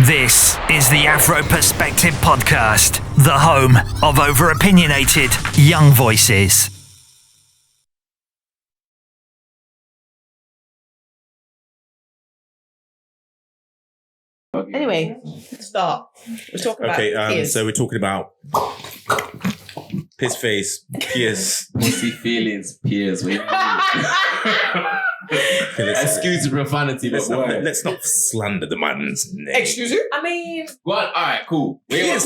This is the Afro Perspective Podcast, the home of over-opinionated young voices. Anyway, start. We're talking about Piers. So we're talking about piss face, Piers. Pussy feelings, Piers. Excuse the profanity, but let's not slander the man's name. Excuse you? I mean... Well, all right, cool. Piers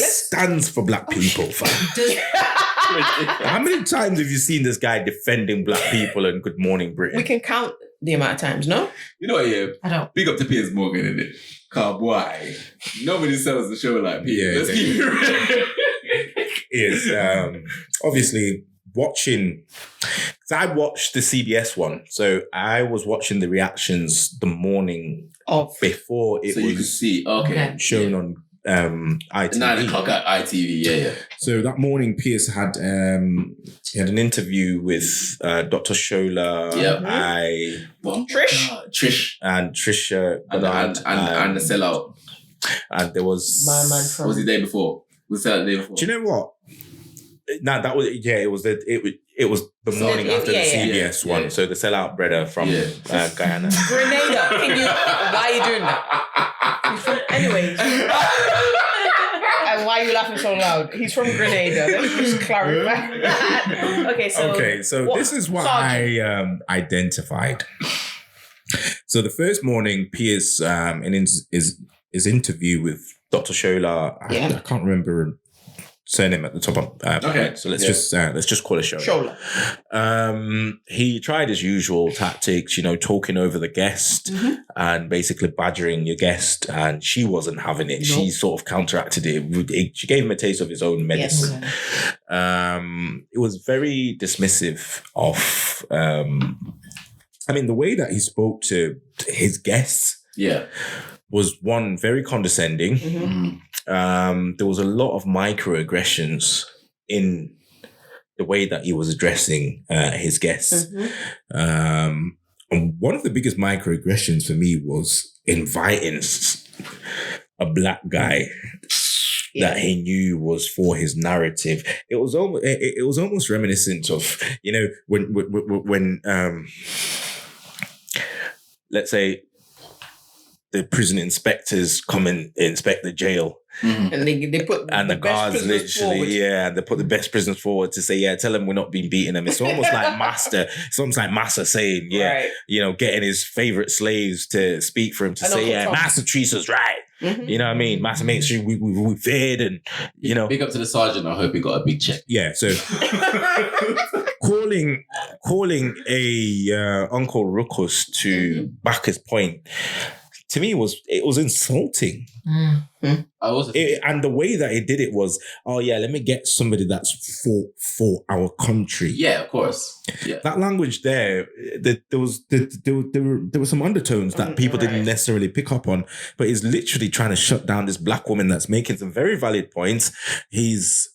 stands for black people, fam. How many times have you seen this guy defending black people and Good Morning Britain? We can count the amount of times, no? You know what, yeah? I don't. Big up to Piers Morgan, innit? Boy, nobody sells the show like Piers. Let's keep it real. Is obviously watching, because I watched the CBS one, so I was watching the reactions the morning before it was you could see, shown on ITV. 9 o'clock at ITV, yeah. So that morning, Piers had he had an interview with Dr. Shola, Trish, and Trisha, and the sellout, and there was my man from. What was the day before? Was that the day before? Do you know what? No, that was it was the morning after the CBS one. So the sellout brother from Guyana, Grenada. Why are you doing that? Anyways. And why are you laughing so loud? He's from Grenada. Let's just clarify. Okay, so this is what I identified. So the first morning, Piers in his interview with Dr. Shola, I can't remember her surname at the top of so let's just call her Shola. He tried his usual tactics, talking over the guest and basically badgering your guest, and she wasn't having it. She sort of counteracted it. She gave him a taste of his own medicine. It was very dismissive of the way that he spoke to his guests was one, very condescending. There was a lot of microaggressions in the way that he was addressing his guests. And one of the biggest microaggressions for me was inviting a black guy that he knew was for his narrative. It was almost reminiscent of, when let's say the prison inspectors come and inspect the jail. And they put the guards literally, they put the best prisoners forward to say, tell them we're not being beating them. It's almost like Master saying, getting his favorite slaves to speak for him to say, Master treats us right. You know what I mean? Master makes sure we fed and, Big up to the sergeant. I hope he got a big check. Yeah, so calling a Uncle Ruckus to back his point, to me, it was insulting. I also and the way that he did it was, let me get somebody that's for our country. Yeah, of course. Yeah. That language there were some undertones that people didn't necessarily pick up on, but he's literally trying to shut down this black woman that's making some very valid points. He's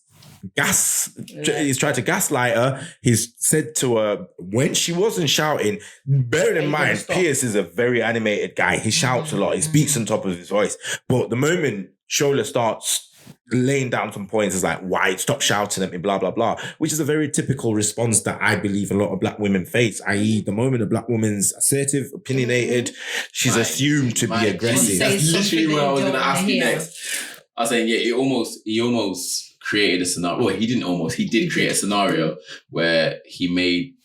tried to gaslight her. He's said to her when she wasn't shouting, bearing in mind, Piers is a very animated guy. He shouts a lot. He speaks on top of his voice. But the moment Shola starts laying down some points, it's like, why? Stop shouting at me, blah, blah, blah, which is a very typical response that I believe a lot of black women face, i.e. the moment a black woman's assertive, opinionated, she's assumed to be aggressive. That's literally what I was going to ask you next. I was saying, he almost created a scenario. Well, he did create a scenario where he made,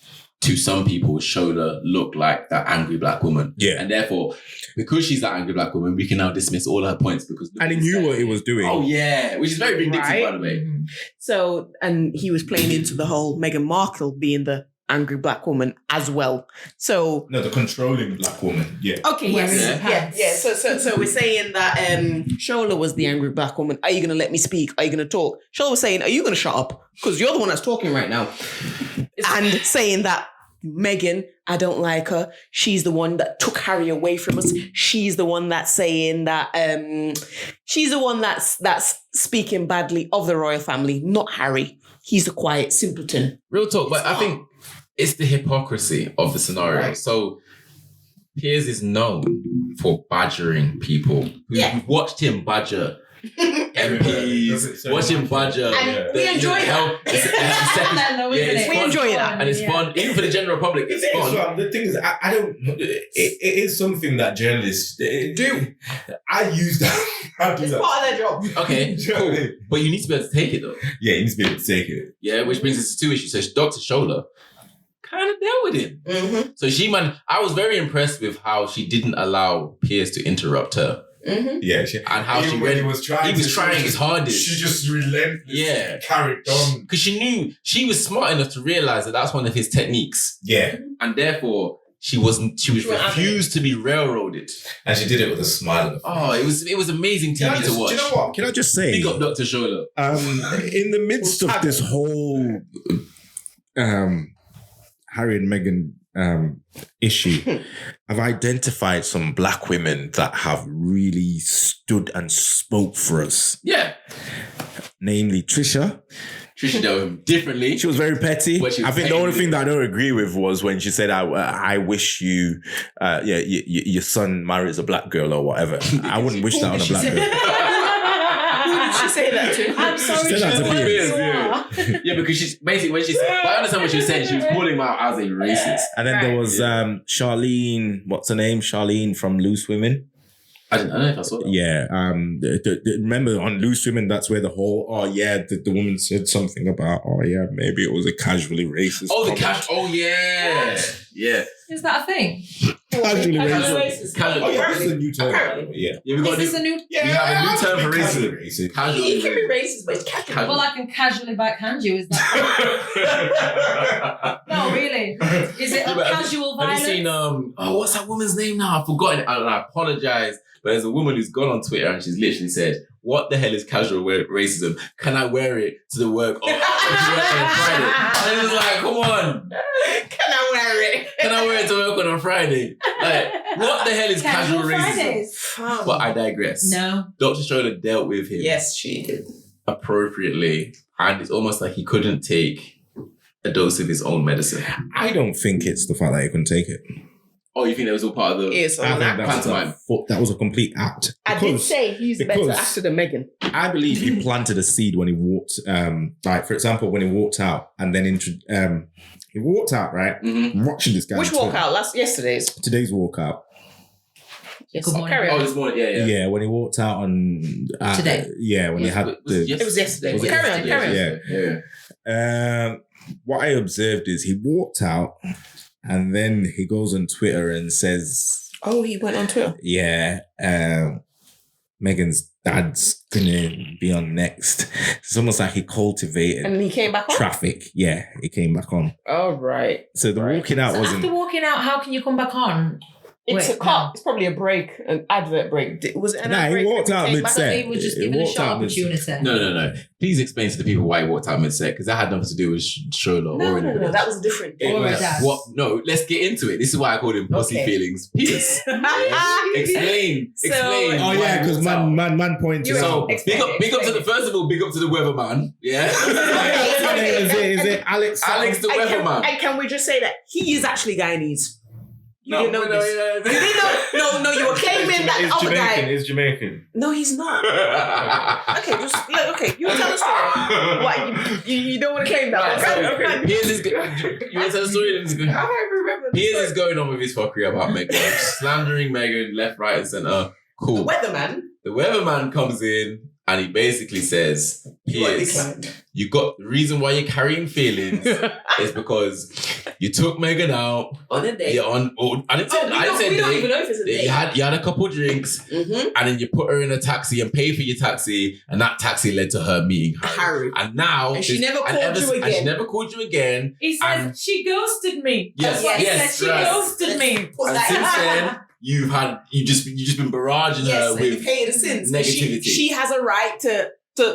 to some people, Shola look like that angry black woman. Yeah. And therefore, because she's that angry black woman, we can now dismiss all her points because... And he knew what he was doing. Oh, yeah. Which is very vindictive, by the way. So, and he was playing into the whole Meghan Markle being the angry black woman as well. So... No, the controlling black woman. Yeah. Okay, yes. So we're saying that Shola was the angry black woman. Are you going to let me speak? Are you going to talk? Shola was saying, are you going to shut up? Because you're the one that's talking right now. And saying that Meghan, I don't like her. She's the one that took Harry away from us. She's the one that's saying that she's the one that's speaking badly of the royal family, not Harry. He's the quiet simpleton. Real talk, but I think it's the hypocrisy of the scenario. Right. So Piers is known for badgering people. We've watched him badger MPs, watch him badger. And we enjoy that. We enjoy that. And it's fun. Even for the general public, it's fun. So, the thing is, I don't. It is something that journalists do. I use that. It's part of their job. Okay, cool. But you need to be able to take it though. Yeah, you need to be able to take it. Yeah, which brings us to two issues. So Dr. Shola kind of dealt with him. Mm-hmm. So I was very impressed with how she didn't allow Piers to interrupt her. Mm-hmm. Yeah, and how she went. He was trying his hardest. She just relentlessly carried on because she knew she was smart enough to realize that that's one of his techniques. Yeah, and therefore she was refused to be railroaded, and she did it with a smile. Oh, it was amazing TV to watch. Do you know what? Can I just say? Big up Dr. Shola. In the midst of this whole Harry and Meghan issue, I've identified some black women that have really stood and spoke for us. Yeah. Namely Trisha. Trisha dealt with him differently. She was very petty. I think the only thing that I don't agree with was when she said, I wish you, your son marries a black girl or whatever. I wouldn't wish that on a black girl. Who did she say that to? I'm sorry. She said that to Piers. Yeah, because she's basically when she's. But I understand what she was saying. She was calling him out as a racist. And then there was Charlene. What's her name? Charlene from Loose Women. I don't know if I saw that. Yeah. Remember on Loose Women, that's where the whole the woman said something about maybe it was a casually racist. Oh, the comment. yeah. Is that a thing? Casually racist. Casual. Oh, yeah, this is a new term. Yeah, we got Is this a new? We have a new term for racism. He can be racist, but it's casual. Well, I can casually backhand you. Is that? No, really. Is it casual violence? Have you seen what's that woman's name now? I've forgotten it. I apologize. But there's a woman who's gone on Twitter and she's literally said, "What the hell is casual racism? Can I wear it to the work on Friday?" And it was like, come on. Can I wear it? Can I wear it to work on a Friday? Like, what the hell is casual racism? But I digress. No. Dr. Shola dealt with him. Yes, she did. Appropriately. And it's almost like he couldn't take a dose of his own medicine. I don't think it's the fact that he couldn't take it. Oh, you think that was all part of the pantomime? That was a complete act. I did say he's a better actor than Meghan. I believe he planted a seed when he walked, like for example, when he walked out and then he walked out, right? Mm-hmm. I'm watching this guy. Which walkout? Yesterday's? Today's walkout. Yes. Good morning. Oh, this morning, yeah. Yeah, when he walked out on today. Yeah, when he had It was yesterday. Was it Carry on. Yeah. What I observed is he walked out and then he goes on Twitter and says, "Oh, he went on Twitter." Yeah, Meghan's dad's gonna be on next. It's almost like he cultivated and he came back on traffic. Yeah, he came back on. Oh, right. So the walking out wasn't. After walking out, how can you come back on? It's a cut. It's probably a break, an advert break. Was it an ad break? He walked out mid-set. He was just given a short opportunity. No. Please explain to the people why he walked out mid-set, because that had nothing to do with Shola or anything. No, that was a different thing. What? No, let's get into it. This is why I called him pussy feelings. Piers. Explain. Oh yeah, because man pointed out. Big up to the first of all, big up to the weatherman. Yeah. Is it Alex? Alex the weatherman. And can we just say that he is actually Guyanese? You didn't know this. Yeah. You didn't know. No, you were claiming that other guy. He's Jamaican. No, he's not. Okay, you tell the story. What, you don't want to claim that? Okay. Piers is you want to tell the story? I remember. Piers is going on with his fuckery about Meghan, slandering Meghan left, right, and centre. Cool. The weatherman comes in and he basically says, Piers, the reason why you're carrying feelings is because you took Meghan out on a date. I didn't say we don't even know if it's a date. You had a couple drinks, and then you put her in a taxi and paid for your taxi, and that taxi led to her meeting Harry. And now she never called you again. And she never called you again. He says she ghosted me. Yes, she ghosted me. And since then, you've just been barraging her with negativity. She has a right to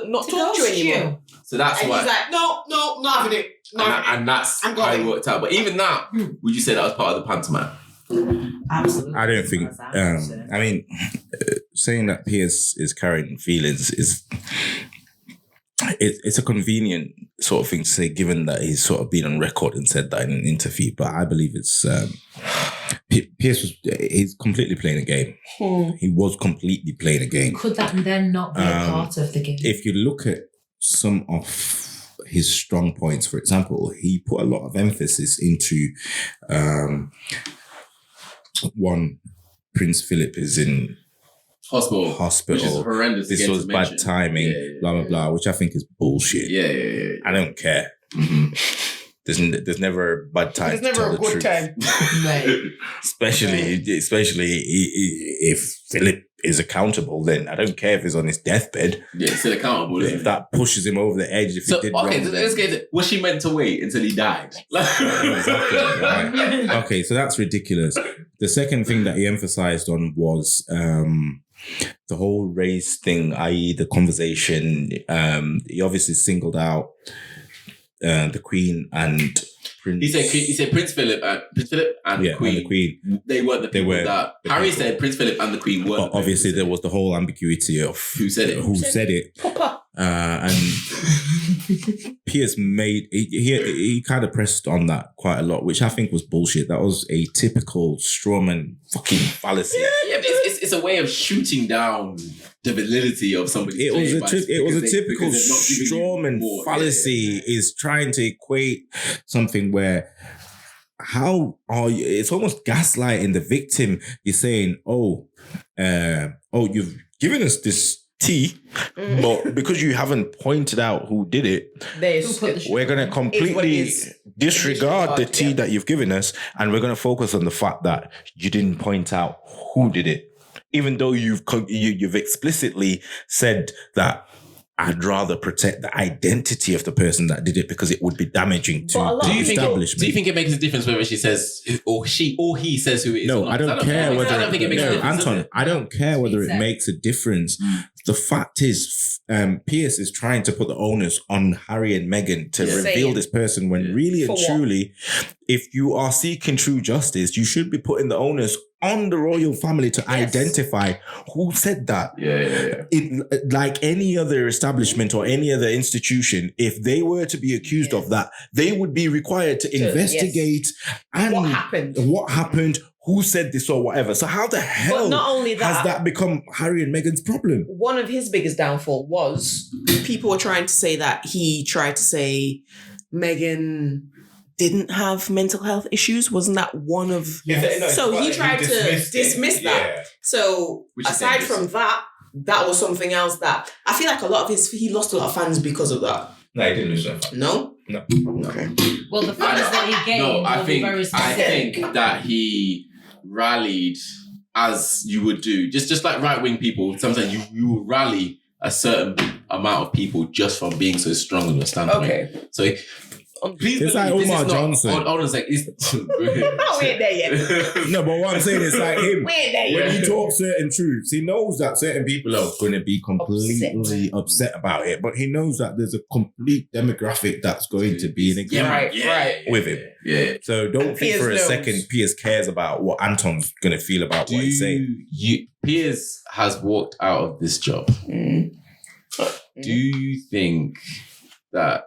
not talk to you anymore. So that's why. He's like, no, not having it. And that's how it worked out. But even that, would you say that was part of the pantomime? Absolutely. I don't think. I mean, saying that Piers is carrying feelings is. It's a convenient sort of thing to say, given that he's sort of been on record and said that in an interview. But I believe it's Piers he's completely playing a game. He was completely playing a game. Could that then not be a part of the game? If you look at some of his strong points, for example, he put a lot of emphasis into one, Prince Philip is in hospital, which is horrendous. This was bad timing, blah blah blah, which I think is bullshit. Yeah. I don't care. There's never a bad time. There's never a good time. Right. Especially if Philip is accountable, then I don't care if he's on his deathbed. Yeah, he's still accountable. If that pushes him over the edge, if he did wrong. Let's get it. Was she meant to wait until he died? Exactly, right. Okay, so that's ridiculous. The second thing that he emphasized on was the whole race thing, i.e. the conversation. He obviously singled out the Queen and Prince. He said Prince Philip and Queen. And the Queen. They weren't the people that Harry said. Prince Philip and the Queen weren't. But obviously, there was the whole ambiguity of who said it. Papa. And Piers he kind of pressed on that quite a lot, which I think was bullshit. That was a typical strawman fucking fallacy. Yeah, but it's a way of shooting down the validity of somebody's It was a typical strawman strawman fallacy. Is trying to equate something where how are you? It's almost gaslighting the victim. You're saying, you've given us this tea, but because you haven't pointed out who did it, we're going to completely disregard the tea that you've given us, and we're going to focus on the fact that you didn't point out who did it, even though you've explicitly said that I'd rather protect the identity of the person that did it because it would be damaging to the establishment. Do you think it makes a difference whether she says or he says who it is? No, I don't care whether. I don't think it makes a difference. Anton, I don't care whether it makes a difference. The fact is, Piers is trying to put the onus on Harry and Meghan to reveal this person when really and truly, if you are seeking true justice, you should be putting the onus on the royal family to identify who said that. Like any other establishment or any other institution, if they were to be accused of that, they would be required to investigate and what happened, who said this or whatever. So how the hell not only has that become Harry and Meghan's problem? One of his biggest downfall was people were trying to say that he tried to say Meghan didn't have mental health issues. Wasn't that one of... So he tried to dismiss that. Yeah. So aside from that was something else that... I feel like a lot of he lost a lot of fans because of that. No, he didn't lose that. No? No. Okay. Well, the fans that he gained I think that he rallied as you would do. Just like right-wing people, sometimes you will rally a certain amount of people just from being so strong on your standpoint. Okay. So... Please it's like Umar Johnson. Hold on a sec. We ain't there yet. No, but what I'm saying is like him. We ain't there yet. When he talks certain truths, he knows that certain people are going to be completely upset about it, but he knows that there's a complete demographic that's going to be in agreement with him. Yeah. So don't think for a second Piers cares about what Anton's going to feel about what he's saying. Piers has walked out of this job. Do you think that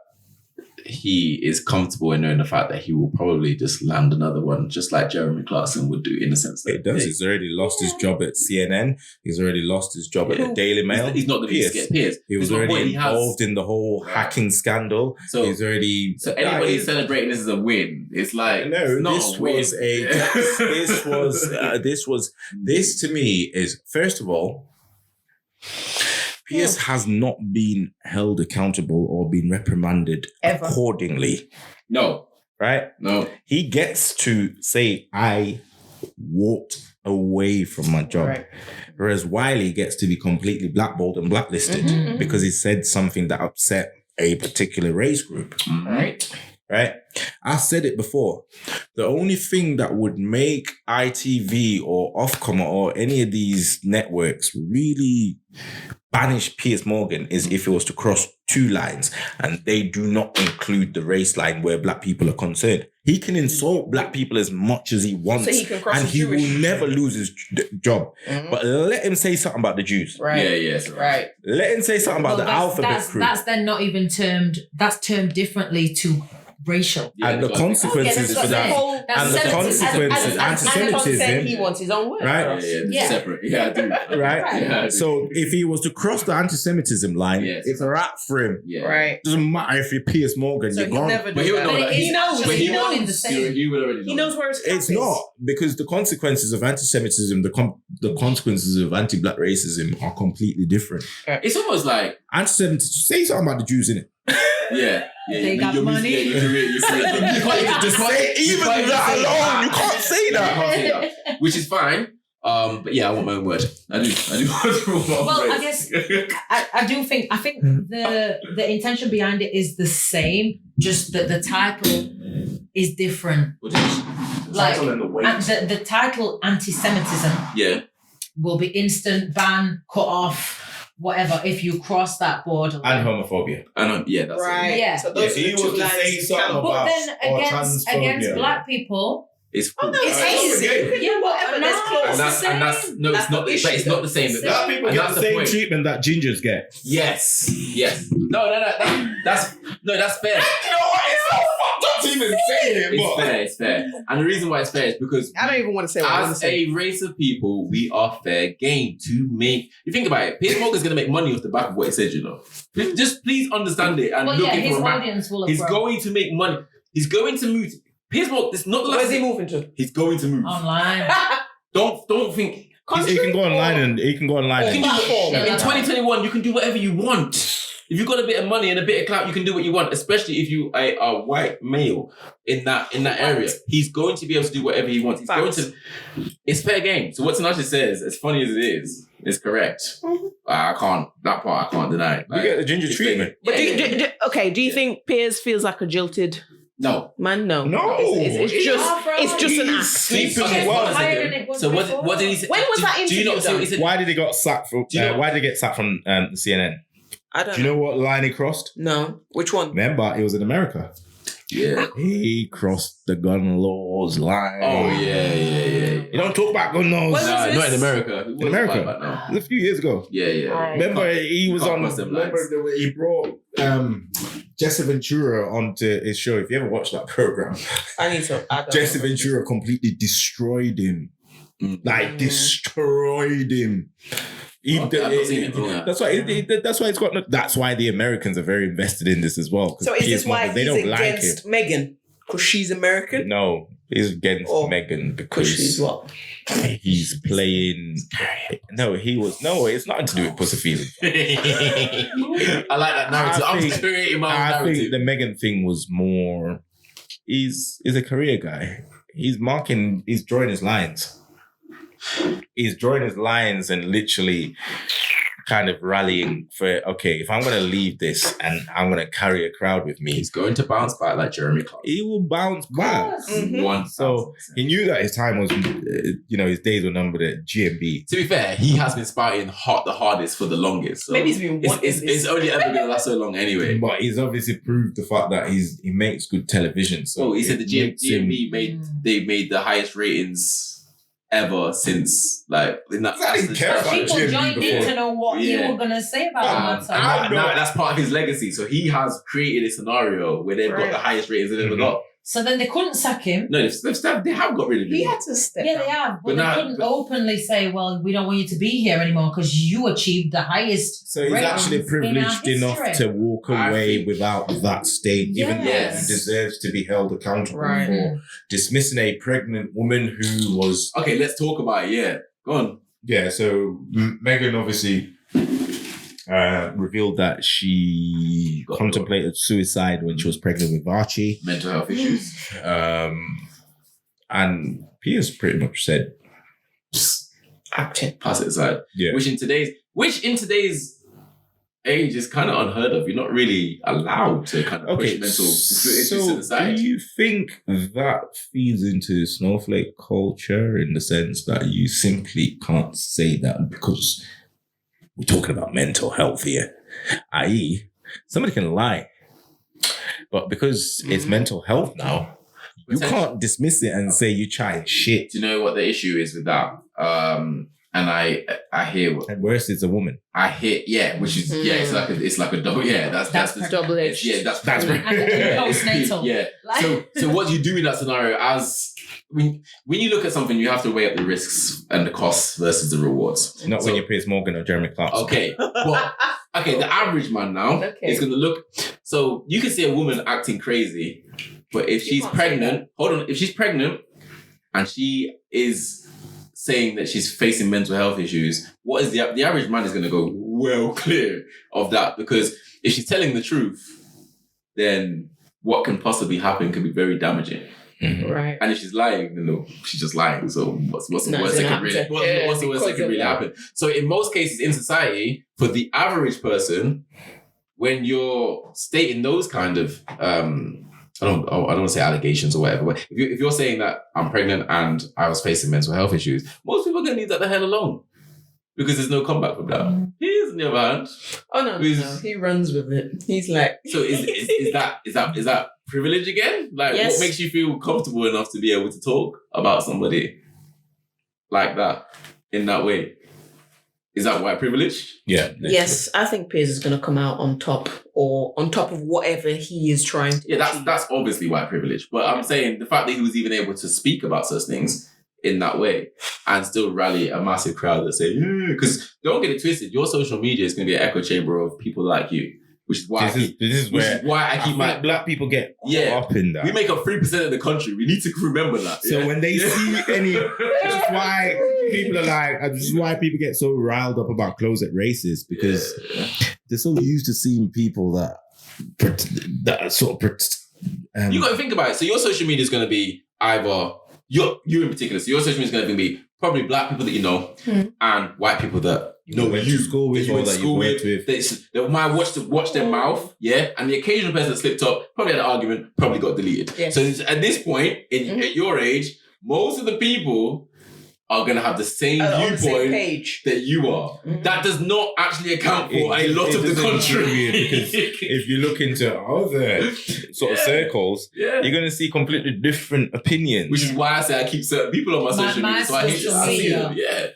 he is comfortable in knowing the fact that he will probably just land another one, just like Jeremy Clarkson would do, in a sense that it does. He's already lost his job at CNN. He's already lost his job at the Daily Mail. He's not the biggest Piers. He was already involved in the whole hacking scandal. So he's already. So anybody celebrating this as a win, it's like this to me is, first of all, Piers has not been held accountable or been reprimanded accordingly. No. Right? No. He gets to say, I walked away from my job. Right. Whereas Wiley gets to be completely blackballed and blacklisted because he said something that upset a particular race group. Right? I said it before. The only thing that would make ITV or Ofcom or any of these networks really banish Piers Morgan is if it was to cross two lines, and they do not include the race line where black people are concerned. He can insult black people as much as he wants, and he will never lose his job. But let him say something about the Jews. Right. Let him say something about the alphabet crew. That's then not even termed. That's termed differently to racial. And the consequences for that. And the consequences, anti-Semitism. He wants his own way. Right? Yeah. Separate. Yeah, I do. Right? Yeah, I do. So if he was to cross the anti-Semitism line, Yes. it's a wrap for him. Yeah. Right. Doesn't matter if you're Piers Morgan, So you're he'll gone. never But do he would that. know that. He knows. But He he knows knows. the same. He would already know. He knows where his cap It's is. not, because the consequences of anti-Semitism, the consequences of anti-black racism are completely different. It's almost like Anti-Semitism, say something about the Jews, innit? yeah. They got money. You can't even Just say even that alone. You can't say that. You can't say that. Which is fine. But yeah, I want my own word. I do want my own Well, word. I guess I think the intention behind it is the same, just that the title is different. Like the title anti-Semitism Yeah. will be instant ban, cut off, whatever, if you cross that border. And homophobia. I know. Yeah, that's Right. Yeah. So those If he are the was two to lines say you something can't- But then or against transphobia. black people, It's Oh no, it's Yeah, easy. that's You can do whatever. no, There's clothes. and that's no, That's it's not. the But it's issue, not the same. though. Black people And get that's the the same point. treatment that gingers get. Yes. That's fair. You know what? It's so fucked up to even say it, It's fair. And the reason why it's fair is because I don't even want to say what I want to as say. a race of people, we are fair game to make. You think about it, Piers Morgan's going to make money off the back of what he said, you know. Just please understand it and well, look yeah, into his a map. audience will have He's grown going to make money. He's going to move. Piers Morgan, it's not the last. Where's he moving to? He's going to move. online. Don't think. He can go online and You can do Platform. in 2021. You can do whatever you want. If you've got a bit of money and a bit of clout, you can do what you want. Especially if you are a white male in that area, he's going to be able to do whatever he wants. He's going to. It's fair game. So what Tinashe says, as funny as it is correct. I can't. That part I can't deny. You get the ginger it's treatment. But fair. do you think Piers feels like a jilted No. man? No. No. It's just an He's act. sleeping Okay, well. one second. So what did he say? When was that Do you interview not see what he done? said? Why did he get sacked from? Do you know- Why did he get sacked from CNN? I don't Do you know what line he crossed? No. Which one? Remember, it was in America. Yeah. He crossed the gun laws line. Oh yeah. You don't talk about gun laws. When was Nah, this? not in America. In America. Like now. It was a few years ago. Yeah. Right. Remember, he was can't on. cross them Remember, lines. he brought Jesse Ventura onto his show. If you ever watched that program, I need to. I don't Jesse know. Ventura completely destroyed him. Mm. Like destroyed him. I've not seen it. Yeah. That's why. That's why it's got. That's why the Americans are very invested in this as well. 'cause So is Piers this why Morgan, they he's don't like him? against Meghan? Because she's American? No, he's against Oh. Meghan Because she's because what? he's playing. No, he was. No, it's nothing to do with pussy feelings. I like that narrative. I I'm think- creating my own I narrative. think the Meghan thing was more. He's a career guy. He's drawing his lines. He's drawing his lines and literally kind of rallying for, okay, if I'm going to leave this and I'm going to carry a crowd with me, He's going to bounce back like Jeremy Clarkson. he will bounce back. Mhm. One. So he knew that his time was, his days were numbered at GMB. To be fair, he has been spouting the hardest for the longest. So Maybe he's been wanting it's this. only ever going to last so long anyway. But he's obviously proved the fact that he makes good television. So So he said the it makes him- GMB made the highest ratings ever since in that. I didn't care about People GMB joined in before. to know what you Yeah. were going to say about Um, that. I And now that's part of his legacy. So he has created a scenario where they've got Right. the highest ratings they've ever Mhm. got. So then they couldn't sack him. No, they have got rid of him. He had to step Yeah, down. they have. But, But they now- couldn't openly say, well, we don't want you to be here anymore because you achieved the highest So he's ratings actually in our privileged enough history. to walk I away think- without that state, even though Yes. he deserves to be held accountable Right. for dismissing a pregnant woman who was. Okay, let's talk about it. Yeah, go on. Yeah, so Meghan obviously revealed that she Got contemplated suicide when she was pregnant with Archie. Mental health issues. And Piers pretty much said, Acting. Pass it aside. yeah. Which in today's age is kind of unheard of. You're not really allowed to kind of push Okay, mental issues to so the side. do you think that feeds into snowflake culture in the sense that you simply can't say that because we're talking about mental health here, i.e., somebody can lie, but because it's mental health now, you can't dismiss it and say you tried shit. Do you know what the issue is with that? and I hear what. And worse, it's a woman. I hear, which is it's like a double. Yeah, that's the double edged. Yeah, that's postnatal. Yeah. So what do you do in that scenario? As when you look at something, you have to weigh up the risks and the costs versus the rewards. Not when you're Piers Morgan or Jeremy Clarkson. Okay, well, the average man now is going to look. So you can see a woman acting crazy, but if she's pregnant, if she's pregnant and she is saying that she's facing mental health issues, what is the average man is going to go well clear of that, because if she's telling the truth, then what can possibly happen can be very damaging. Mm-hmm. Right. And if she's lying, she's just lying. So what's the worst that can really happen? So in most cases in society, for the average person, when you're stating those kind of I don't want to say allegations or whatever, but if you're saying that I'm pregnant and I was facing mental health issues, most people are going to leave that the hell alone, because there's no comeback from that. He is on the other hand. Oh no, he runs with it. He's like. So is that privilege again? Like, yes. What makes you feel comfortable enough to be able to talk about somebody like that in that way? Is that white privilege? Yeah. Literally. Yes, I think Piers is going to come out on top, or on top of whatever he is trying to. Yeah, that's obviously white privilege. But I'm saying the fact that he was even able to speak about such things in that way and still rally a massive crowd that say, because don't get it twisted, your social media is going to be an echo chamber of people like you. Which is why this is why I keep my black people get up in that. We make up 3% of the country. We need to remember that. So when they see any, that's why people are like, this is why people get so riled up about closet racists, because they're so used to seeing people that sort of. You got to think about it. So your social media is going to be either you in particular. So your social media is going to be probably black people that you know and white people that you went to school with or that you worked with. They might watch their mouth, and the occasional person that slipped up, probably had an argument, probably got deleted. Yes. So at this point, at your age, most of the people are going to have the same viewpoint that you are. Mm-hmm. That does not actually account for a lot of the country. Because if you look into other sort of circles, you're going to see completely different opinions. Which is why I say I keep certain people on my social media. So I see them. Yeah.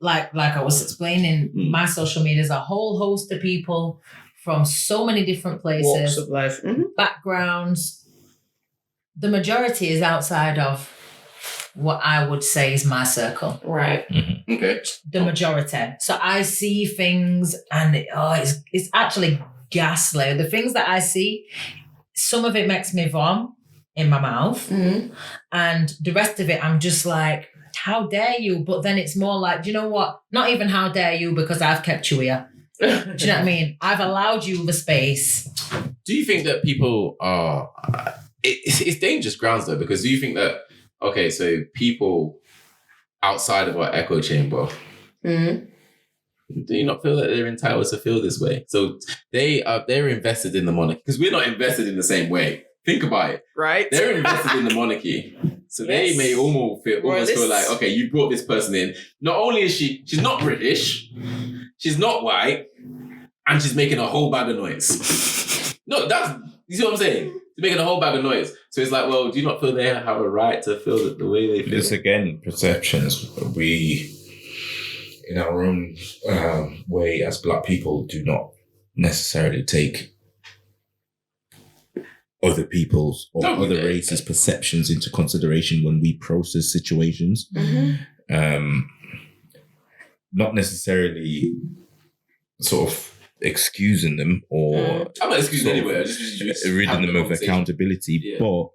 Like I was explaining, my social media is a whole host of people from so many different places, walks of life, backgrounds. The majority is outside of what I would say is my circle. Right. Mm-hmm. Okay. The majority. So I see things and it's actually ghastly. The things that I see, some of it makes me vom in my mouth. Mm-hmm. And the rest of it, I'm just like, how dare you? But then it's more like, do you know what? Not even how dare you, because I've kept you here. Do you know what I mean? I've allowed you the space. Do you think that people are... It's dangerous grounds though, because do you think that, okay, so people outside of our echo chamber, do you not feel that they're entitled to feel this way? So they're invested in the monarchy, because we're not invested in the same way. Think about it. Right. They're invested in the monarchy. So they may almost feel like, okay, you brought this person in. Not only is she's not British, she's not white, and she's making a whole bag of noise. No, you see what I'm saying? She's making a whole bag of noise. So it's like, well, do you not feel they have a right to feel the way they feel? It's again, perceptions. We, in our own way as black people, do not necessarily take other people's or other races' perceptions into consideration when we process situations. Mm-hmm. Not necessarily sort of excusing them or I'm not excusing anywhere. Just ridding them of accountability. Yeah. But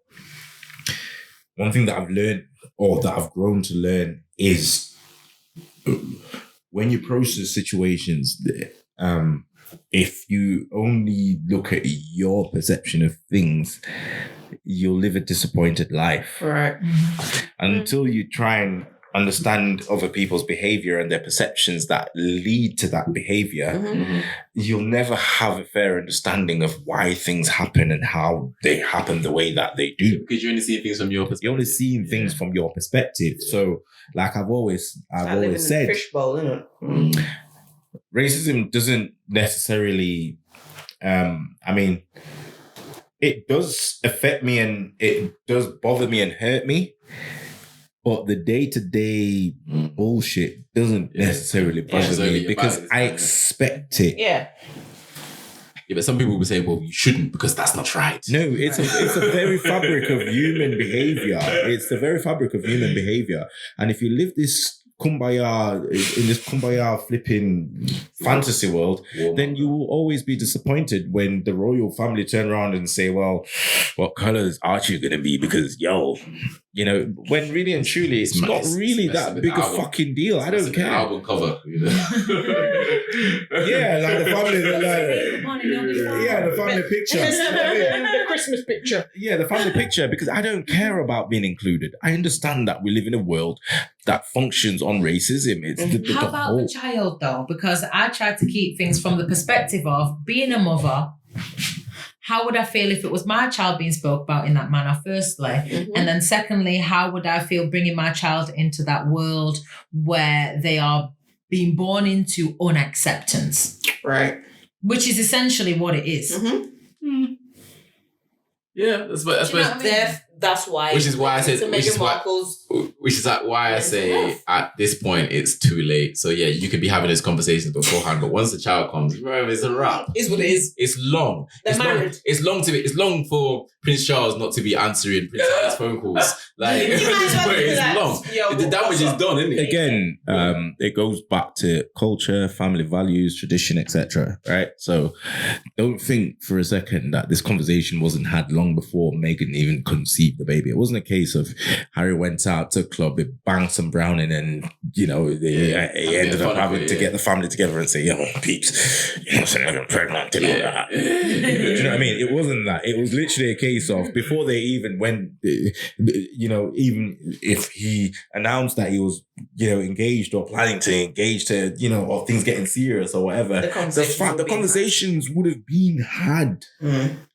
one thing that I've learned or that I've grown to learn is when you process situations, if you only look at your perception of things, you'll live a disappointed life. Right. Until you try and understand other people's behavior and their perceptions that lead to that behavior, you'll never have a fair understanding of why things happen and how they happen the way that they do. Because you're only seeing things from your perspective. You're only seeing things from your perspective. So, like I've always said, fishbowl, isn't it? Racism doesn't necessarily, it does affect me and it does bother me and hurt me. But the day-to-day bullshit doesn't necessarily bother me because I expect it. Yeah. Yeah, but some people will say, well, you shouldn't because that's not right. No, it's a very fabric of human behavior. It's the very fabric of human behavior. And if you live this kumbaya, in this kumbaya flipping fantasy world, then you will always be disappointed when the royal family turn around and say, well, what colour is Archie going to be? Because, you know, when really and truly, it's not really that big a fucking deal. I don't care. Album cover, you know. Yeah, like the family, the family picture. The Christmas picture. Yeah, the family picture, because I don't care about being included. I understand that we live in a world that functions on racism. It's How about the child though? Because I try to keep things from the perspective of being a mother. How would I feel if it was my child being spoke about in that manner, firstly? And then secondly, how would I feel bringing my child into that world where they are being born into unacceptance? Right. Which is essentially what it is. Yeah, that's what That's why. Which is why I said. Which is why I say at this point it's too late. So yeah, you could be having this conversation beforehand, but once the child comes, bro, it's a wrap. Is what it is. It's long. They're married. It's long for Prince Charles not to be answering Prince Harry's phone calls. Like it's long. The damage is done, isn't it? Again, it goes back to culture, family values, tradition, etc. Right? So don't think for a second that this conversation wasn't had long before Meghan even conceived the baby. It wasn't a case of Harry went out to a club, it banged some Browning, and he ended up having to get the family together and say, "Yo, peeps, I'm pregnant." You know what I mean? It wasn't that. It was literally a case of before they even went. Even if he announced that he was, engaged or planning to engage to, or things getting serious or whatever, the conversations would have been had.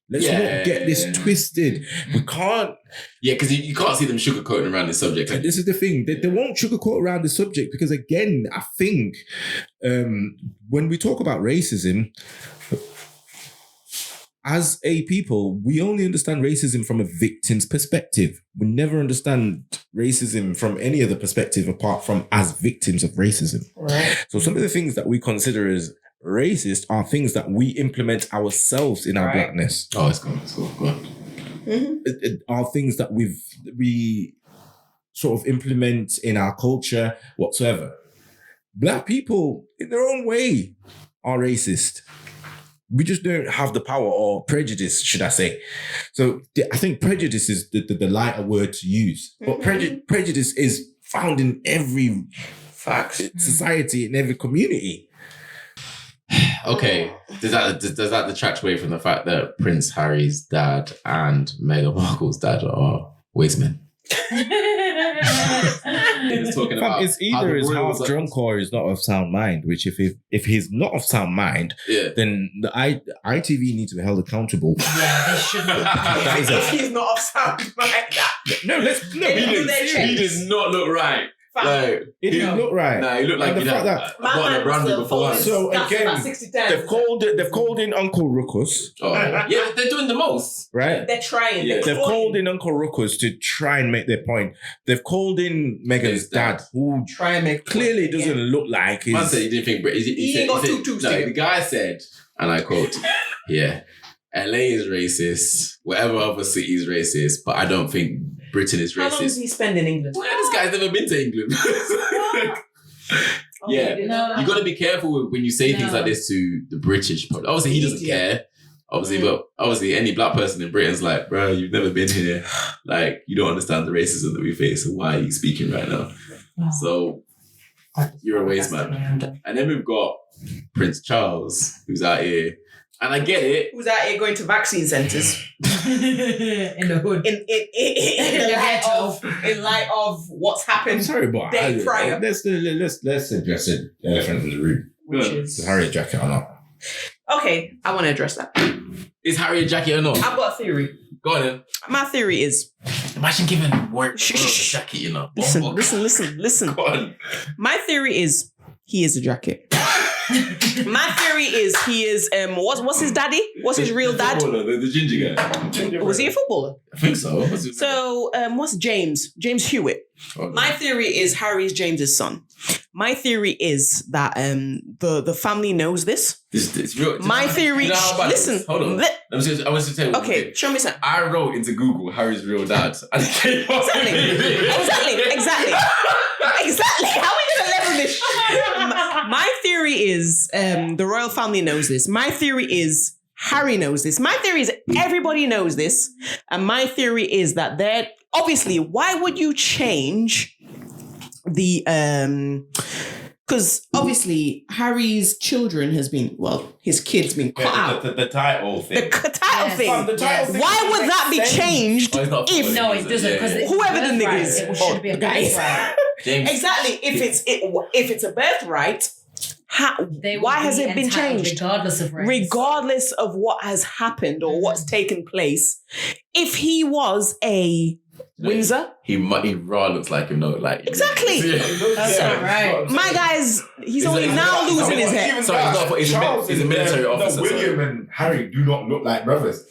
Let's not get this twisted. We can't. Yeah, because you can't see them sugarcoating around this subject. This is the thing. They won't sugarcoat around the subject because, again, I think when we talk about racism, as a people, we only understand racism from a victim's perspective. We never understand racism from any other perspective apart from as victims of racism. Right. So some of the things that we consider as racist are things that we implement ourselves in our blackness. Oh, it's gone. Go on. Are things that we sort of implement in our culture whatsoever. Black people, in their own way, are racist. We just don't have the power, or prejudice, should I say. So I think prejudice is the lighter word to use. But prejudice is found in every society, in every community. Okay, does that detract away from the fact that Prince Harry's dad and Meghan Markle's dad are waste men? Talking about it's either he's half drunk or he's not of sound mind. Which if he's not of sound mind, then the ITV need to be held accountable. Yeah, they shouldn't. He's not of sound mind. He does not look right. Like, it didn't look right. Nah, he looked like he'd had a bottle of brandy beforehand. So again, they've called in Uncle Ruckus. Oh, yeah, they're doing the most, right? They're trying. Yeah. They've called in Uncle Ruckus to try and make their point. They've called in Meghan's dad, who try and make clearly doesn't look like his. Man said he didn't think, but he got the guy said, and I quote, LA is racist, whatever other city is racist, but I don't think Britain is racist. How long does he spend in England? Well, this guy's never been to England. You got to be careful when you say things like this to the British public. Obviously, he doesn't care. But any black person in Britain's like, bro, you've never been here. Like, you don't understand the racism that we face, so why are you speaking right now? So, you're a waste man. And then we've got Prince Charles, who's out here. And I get it. Who's out here going to vaccine centres in the hood, in light of what's happened. I'm sorry, but prior. Let's address it. Elephant in the room. Which is Harry a jacket or not? Okay, I want to address that. Is Harry a jacket or not? I've got a theory. Go on then. My theory is. Imagine giving work a jacket, Listen. Go on. My theory is he is a jacket. My theory is he is what's his daddy? What's his real dad? The ginger guy. Was he a footballer? I think so. What's his name? So what's James Hewitt? Oh, no. My theory is Harry's James's son. My theory is that the family knows this. It's real. My theory. Listen, hold on. I was just to tell you. Okay, show me something. I wrote into Google Harry's real dad. And it came up. Exactly. How are we gonna level this shit? My theory is the royal family knows this. My theory is Harry knows this. My theory is everybody knows this. And my theory is that they're obviously, why would you change the because obviously Harry's children has been, his kids been cut out. The title thing. The title thing. The title thing. Why would that be changed if No, it doesn't. Because whoever the nigga is, it should be a guys. birthright. James. Exactly. If it's a birthright, why has it been changed? Regardless of race. Regardless of what has happened or what's taken place. If he was a Windsor, He raw looks like him, though. Like exactly. That's not right. My guy's, he's only now losing his head. He's a military officer. William and Harry do not look like brothers.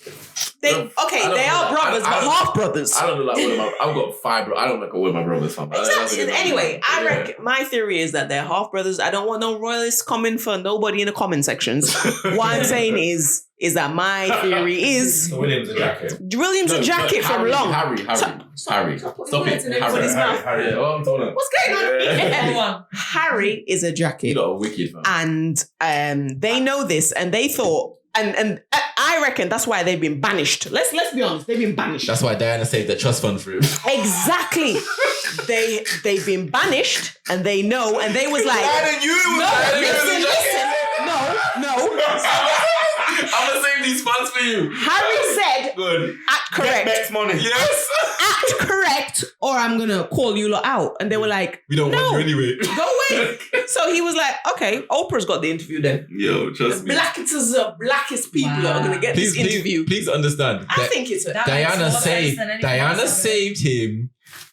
They are brothers, but half brothers. I don't look like one of my. I've got 5 brothers. I don't look like one of my brothers. Fam. Exactly. Anyway, I reckon my theory is that they're half brothers. I don't want no royalists coming for nobody in the comment sections. What I'm saying is that my theory is So William's a jacket. William's a jacket from long. Harry. Stop it. Harry. Yeah, what I'm talking about. What's going on here? Go on. Harry is a jacket. You lot are wicked, man. And they know this, and they thought, and I reckon that's why they've been banished. Let's be honest, they've been banished. That's why Diana saved the trust fund for him. Exactly. They've been banished, and they know, and they was like, no. I'm gonna save these funds for you. Harry said, Good. act correct. Next money. Yes. Act correct, or I'm gonna call you lot out. And they were like, We don't want you anyway. go away. So he was like, okay, Oprah's got the interview then. Yo, trust me. Blackest people are gonna get this interview. Please understand. I think it's a... That makes more sense than anything else. Saved him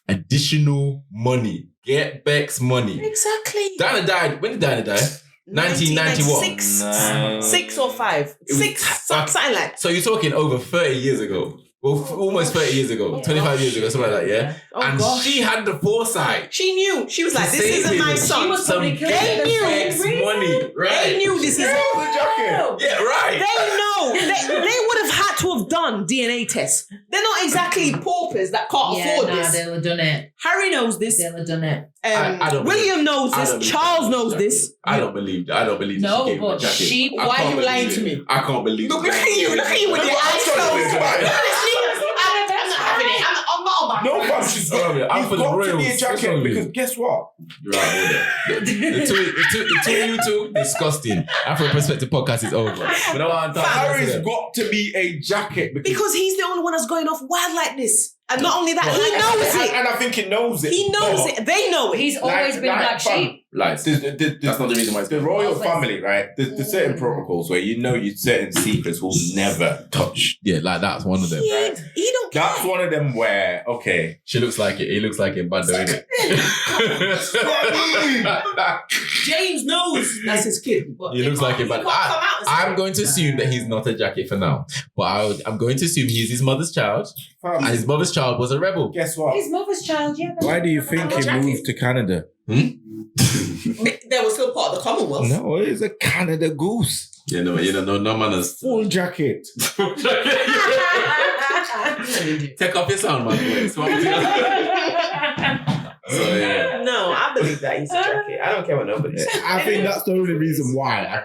additional money. Get Beck's money. Exactly. Diana died. When did Diana die? 1991. 6 or 5. 6, something like. So you're talking over 30 years ago. Well, almost 30 years ago, 25 years ago, something like that, yeah? Oh, and gosh. she had the foresight. She knew. She was like, To this save isn't him. my She son. was probably killing They knew. Money, right? They knew this is... Yeah, right. They know. They would have had to have done DNA tests. They're not exactly paupers that can't afford this. they'll have done it. Harry knows this. They'll have done it. I don't William knows I this. don't believe Charles that. knows this. I don't believe No, she gave him a but jacket. she- I Why can't are you believe lying it. to me? I can't believe Look it. at you with your eyes closed. I'm not having it. I'm not about No, it. fam, she's I'm got for the to be a royals. That's jacket what I because mean. guess what? You're right, hold the two of you two, disgusting. Afro Perspective podcast is over. But no, I'm Harry's got to be a jacket Because he's the only one that's going off wild like this. And not only that, he knows it. And I think he knows it. He knows it. They know it. He's always been black sheep. Lies. That's not the reason why it's The good. royal Always. family, right? There's certain protocols where certain secrets will never touch. Yeah, like that's one of them. He don't care. That's one of them where, okay. She looks like it. He looks like in Bando, innit? James knows that's his kid. But He looks like it, but I'm going to assume that he's not a jacket for now. But I'm going to assume he's his mother's child, and his mother's child was a rebel. Guess what? His mother's child, yeah. Why do you think he moved to Canada? They were still part of the Commonwealth. No, it's a Canada goose. Yeah, no manners. Full jacket. Take off your sound, man. So yeah. No, I believe that he's a jacket. I don't care what nobody says. I think that's the only reason why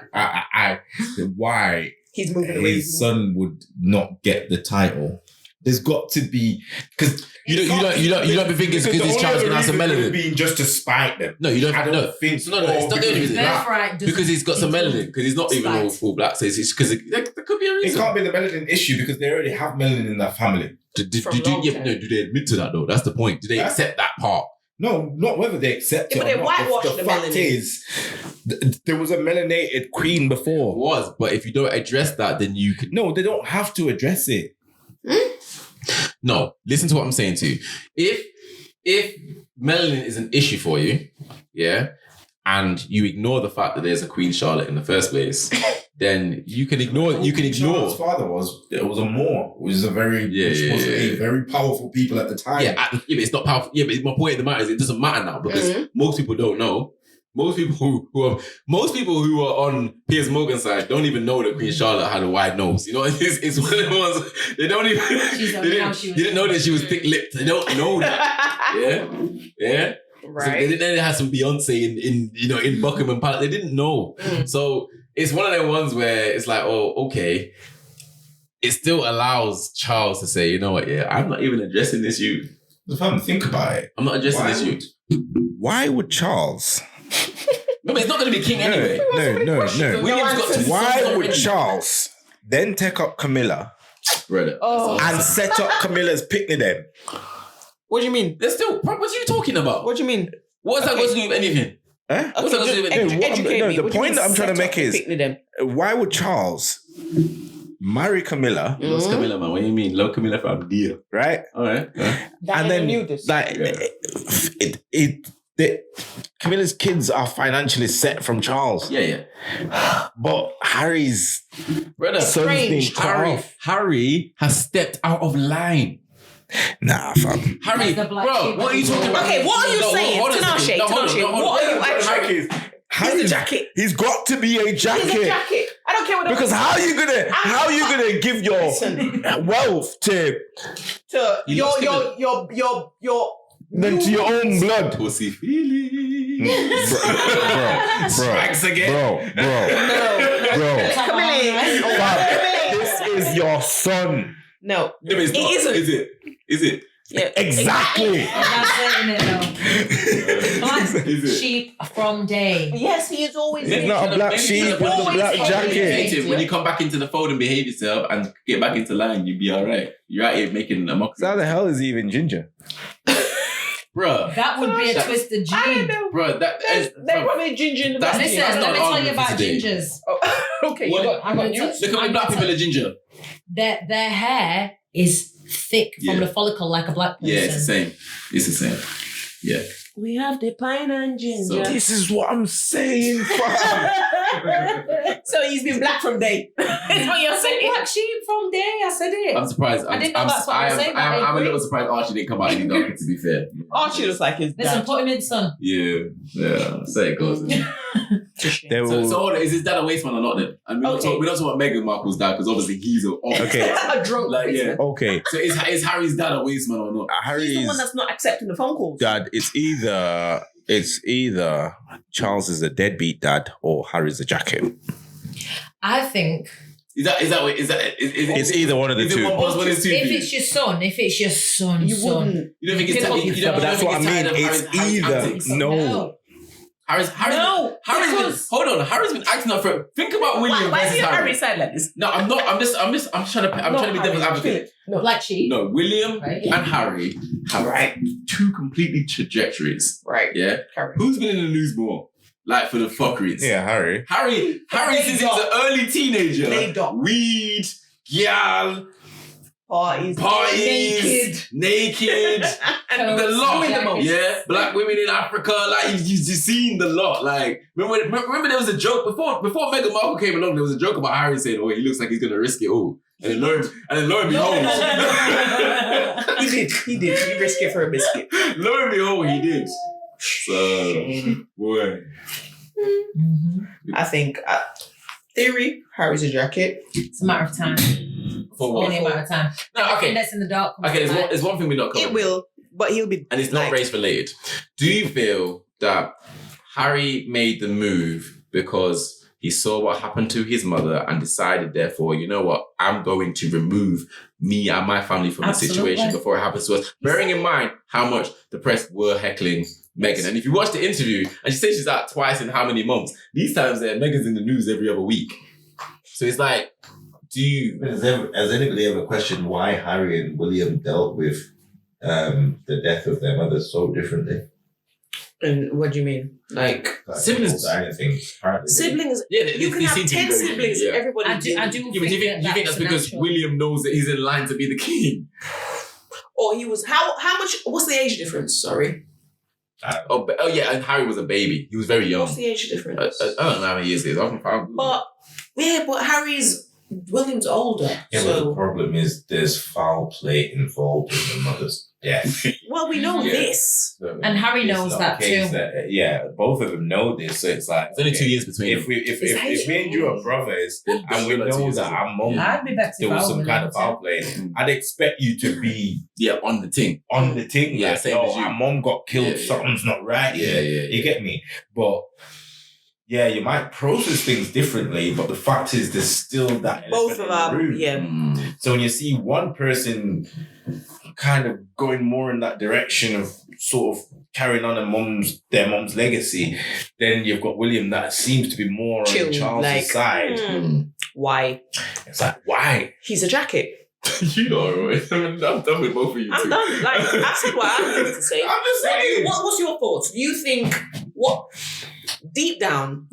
why He's moving away. his son would not get the title. There's got to be because You don't be thinking it's because his child's gonna have some melanin. Being just to spite them. No, you don't. I don't think. So no, it's not the only reason. Birthright doesn't Because he's got some melanin. Because he's not even all full black. So it's because there could be a It reason. can't be the melanin issue because they already have melanin in that family. Do they admit to that though? That's the point. Do they Huh? accept that part? No, not whether they accept Yeah, it but or they not. whitewashed The the fact melanin. is, there was a melanated queen It before. was, but if you don't address that, then you can. No, they don't have to address it. No, listen to what I'm saying to you. If melanin is an issue for you, yeah, and you ignore the fact that there's a Queen Charlotte in the first place, then you can ignore. Charlotte's father was a Moor, which was a very very powerful people at the time. Yeah, but it's not powerful. Yeah, but my point of the matter is it doesn't matter now because most people don't know. Most people who are on Piers Morgan's side don't even know that Queen Charlotte had a wide nose. You know, it's one of the ones they don't even. They didn't know that she was thick-lipped. They don't know that. Yeah. Right. So they didn't know they had some Beyonce in Buckingham Palace. They didn't know. So it's one of them ones where it's like, oh, okay. It still allows Charles to say, you know what? Yeah, I'm not even addressing this you. If I think about it, I'm not addressing this you. Why would Charles? No, but it's not going to be king anyway. No. William's got two Why would Charles then take up Camilla and set up Camilla's picnic then? What do you mean? There's still... What are you talking about? What do you mean? What's that got to do with anything? Huh? What's that got to do with anything? The point that I'm trying to make is, why would Charles marry Camilla? Loves Camilla, man. What do you mean? Love Camilla from dear. Right? All right. And then, Camilla's kids are financially set from Charles. Yeah. But Harry's strange. Harry has stepped out of line. Nah, fam. Harry, bro, what are you talking about? Okay, what are you saying? Tinashe, what are you actually... Harry's a jacket. He's got to be a jacket. He's a jacket. I don't care what. Because how are you gonna give your wealth to your then to your own blood? Pussy feeling. Bro. Come in. This is your son. No, it isn't. Is it? Yeah, exactly. Black sheep from day. Yes, he is always. It's not a black sheep with a black jacket. When you come back into the fold and behave yourself and get back into line, you'll be all right. You're out here making a mockery. So how the hell is he even ginger? Bruh. That would be a twisted gene. Bruh, they're probably ginger in the back. Listen, let me tell you about gingers. Oh, okay, I got news. Look at black people are ginger. Their hair is thick from the follicle like a black person. Yeah, it's the same. Yeah. We have the pine and ginger. So this is what I'm saying, fam. So he's been black from day. That's what you're saying. Black sheep from day. I said it. I'm surprised. I didn't know that's what I was saying. I'm a little surprised Archie didn't come out any darker, to be fair. Archie looks like his dad. Listen, put him in, son. Yeah. Say it goes. So is his dad a waste man or not then? And we don't talk about Meghan Markle's dad because obviously he's a drunk. Okay. So is Harry's dad a waste man or not? He's the one that's not accepting the phone calls. Dad, it's either Charles is a deadbeat dad or Harry's a jacket. I think. It's either one of the two. If it's your son, you wouldn't. You don't think it's but that's what I mean. It's either no. Harry's hold on. Harry's been acting up for. Think about William why versus is Harry. Harry's side like this? No, I'm not. I'm trying to be devil's advocate. No, black sheep. No, William and Harry have two completely trajectories. Right. Yeah. Who's been in the news more? Like for the fuckeries. Yeah, Harry. Harry since he was an early teenager. Weed, gyal. Parties, naked, the lot, black women in Africa, like you've seen the lot. Like remember there was a joke before Meghan Markle came along. There was a joke about Harry saying, "Oh, he looks like he's gonna risk it all," and then lo and behold, he did. He risked it for a biscuit. Lo and behold, he did. So, boy, I think theory, Harry's a jacket. It's a matter of time. Only a matter of time. No, okay. That's in the dark. Okay, there's one thing we're not covering. It will, but he'll be. And it's not race related. Do you feel that Harry made the move because he saw what happened to his mother and decided, therefore, you know what, I'm going to remove me and my family from the situation before it happens to us? Bearing in mind how much the press were heckling Meghan. And if you watch the interview, and she says she's out twice in how many months? These times Meghan's in the news every other week. So it's like, has anybody ever questioned why Harry and William dealt with the death of their mother so differently? And what do you mean? Like siblings? Siblings? Yeah, you can have 10 siblings and everybody. I do do you think that's because William knows that he's in line to be the king? Or he was how much? What's the age difference? Sorry. Oh yeah, and Harry was a baby. He was very young. What's the age difference? I don't know how many years it is. But William's older. Yeah, but the problem is there's foul play involved in the mother's death. Well, we know this. So, And Harry knows that too. Both of them know this. So it's like It's only 2 years between them. If me and you are brothers and we know that our mum I'd be better there if I was some was kind of foul play, I'd expect you to be on the thing. Yeah, like, same as you. Our mum got killed. Something's not right. Yeah. You get me? But yeah, you might process things differently, but the fact is there's still that Both of elephant in the them, room. yeah. So when you see one person kind of going more in that direction of sort of carrying on their mum's legacy, then you've got William that seems to be more on Charles' side. Why? It's like, why? He's a jacket. You know, right? I'm done with both of you. I'm done. Like, I said what I wanted to say. I'm just saying. What's your thoughts? Do you think deep down?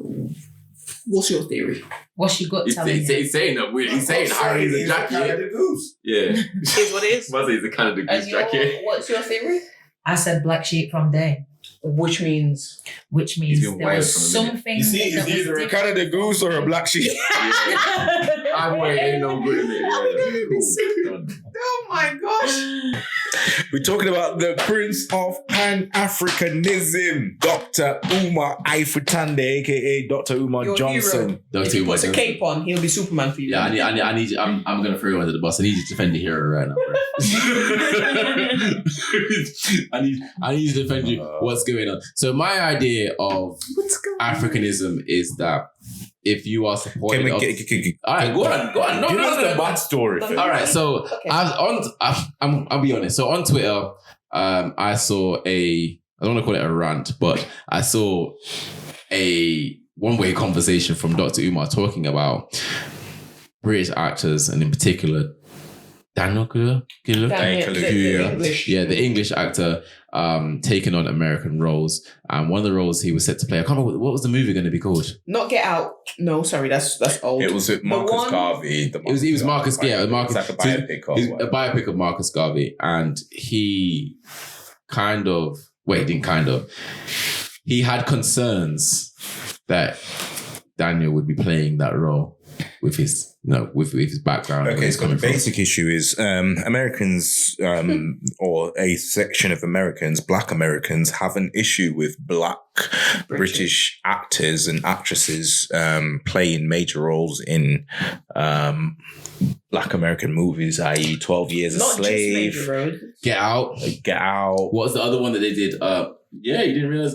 What's your theory? What's your gut telling you? He's saying that weird. He's saying Harry's a jacket. Canada Goose. Yeah. Is what it is. Must say he's a Canada Goose jacket. What's your theory? I said black sheep from day. Which means Which means He's been there wild was from a minute. something. You see, that it's was either a different. Canada Goose or a black sheep. I'm way ain't no good in it. Cool. oh my gosh. We're talking about the Prince of Pan-Africanism, Dr. Umar Ifatande, aka Dr. Umar Your Johnson. hero. Don't If do he puts a my cape on, he'll be Superman for you. Yeah, I need you. I'm gonna throw you under the bus. I need you to defend the hero right now, bro. I need you to defend you. What's going on? So my idea of Africanism is that if you are supporting, all right, go on. No, Give no, us no, the bad story. All right, so Okay. I'll be honest. So on Twitter, I saw I don't want to call it a rant, but I saw a one-way conversation from Dr. Umar talking about British actors, and in particular Daniel Kaluuya. The English actor taking on American roles, and one of the roles he was set to play, I can't remember what was the movie going to be called. Not Get Out. No, sorry, that's old. It was with Marcus Garvey. It was Marcus. Yeah, Marcus. It's like a biopic It was a biopic of Marcus Garvey, and he he had concerns that Daniel would be playing that role with his background. Okay, so the basic issue is Americans, or a section of Americans, Black Americans, have an issue with Black British actors and actresses playing major roles in Black American movies, i.e. 12 Years a Slave, Just Major Road. Get Out. What was the other one that they did? Yeah, you didn't realize.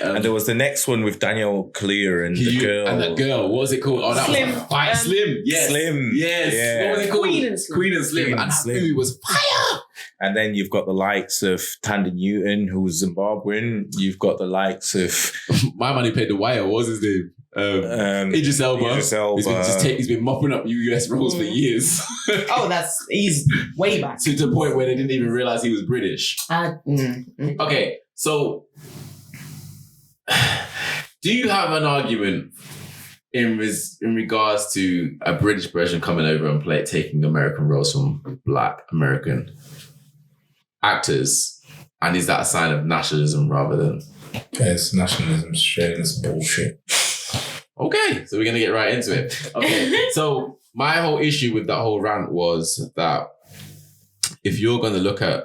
And there was the next one with Daniel Kaluuya and the girl. And that girl, what was it called? Oh, that Slim. was Fire. Slim. Yes. Slim. Yes. Yeah. What was it called? Queen and Slim. Queen and Slim. Queen And and that Slim. movie was fire. And then you've got the likes of Tanda Newton, who was Zimbabwean. You've got the likes of My man who played The Wire, what was his name? Idris Elba. Idris Elba. He's been mopping up US roles for years. Oh, he's way back. To the point where they didn't even realize he was British. Okay, so do you have an argument in regards to a British person coming over and taking American roles from Black American actors? And is that a sign of nationalism rather than... It's nationalism, sharing this bullshit. Okay, so we're going to get right into it. Okay, so my whole issue with that whole rant was that if you're going to look at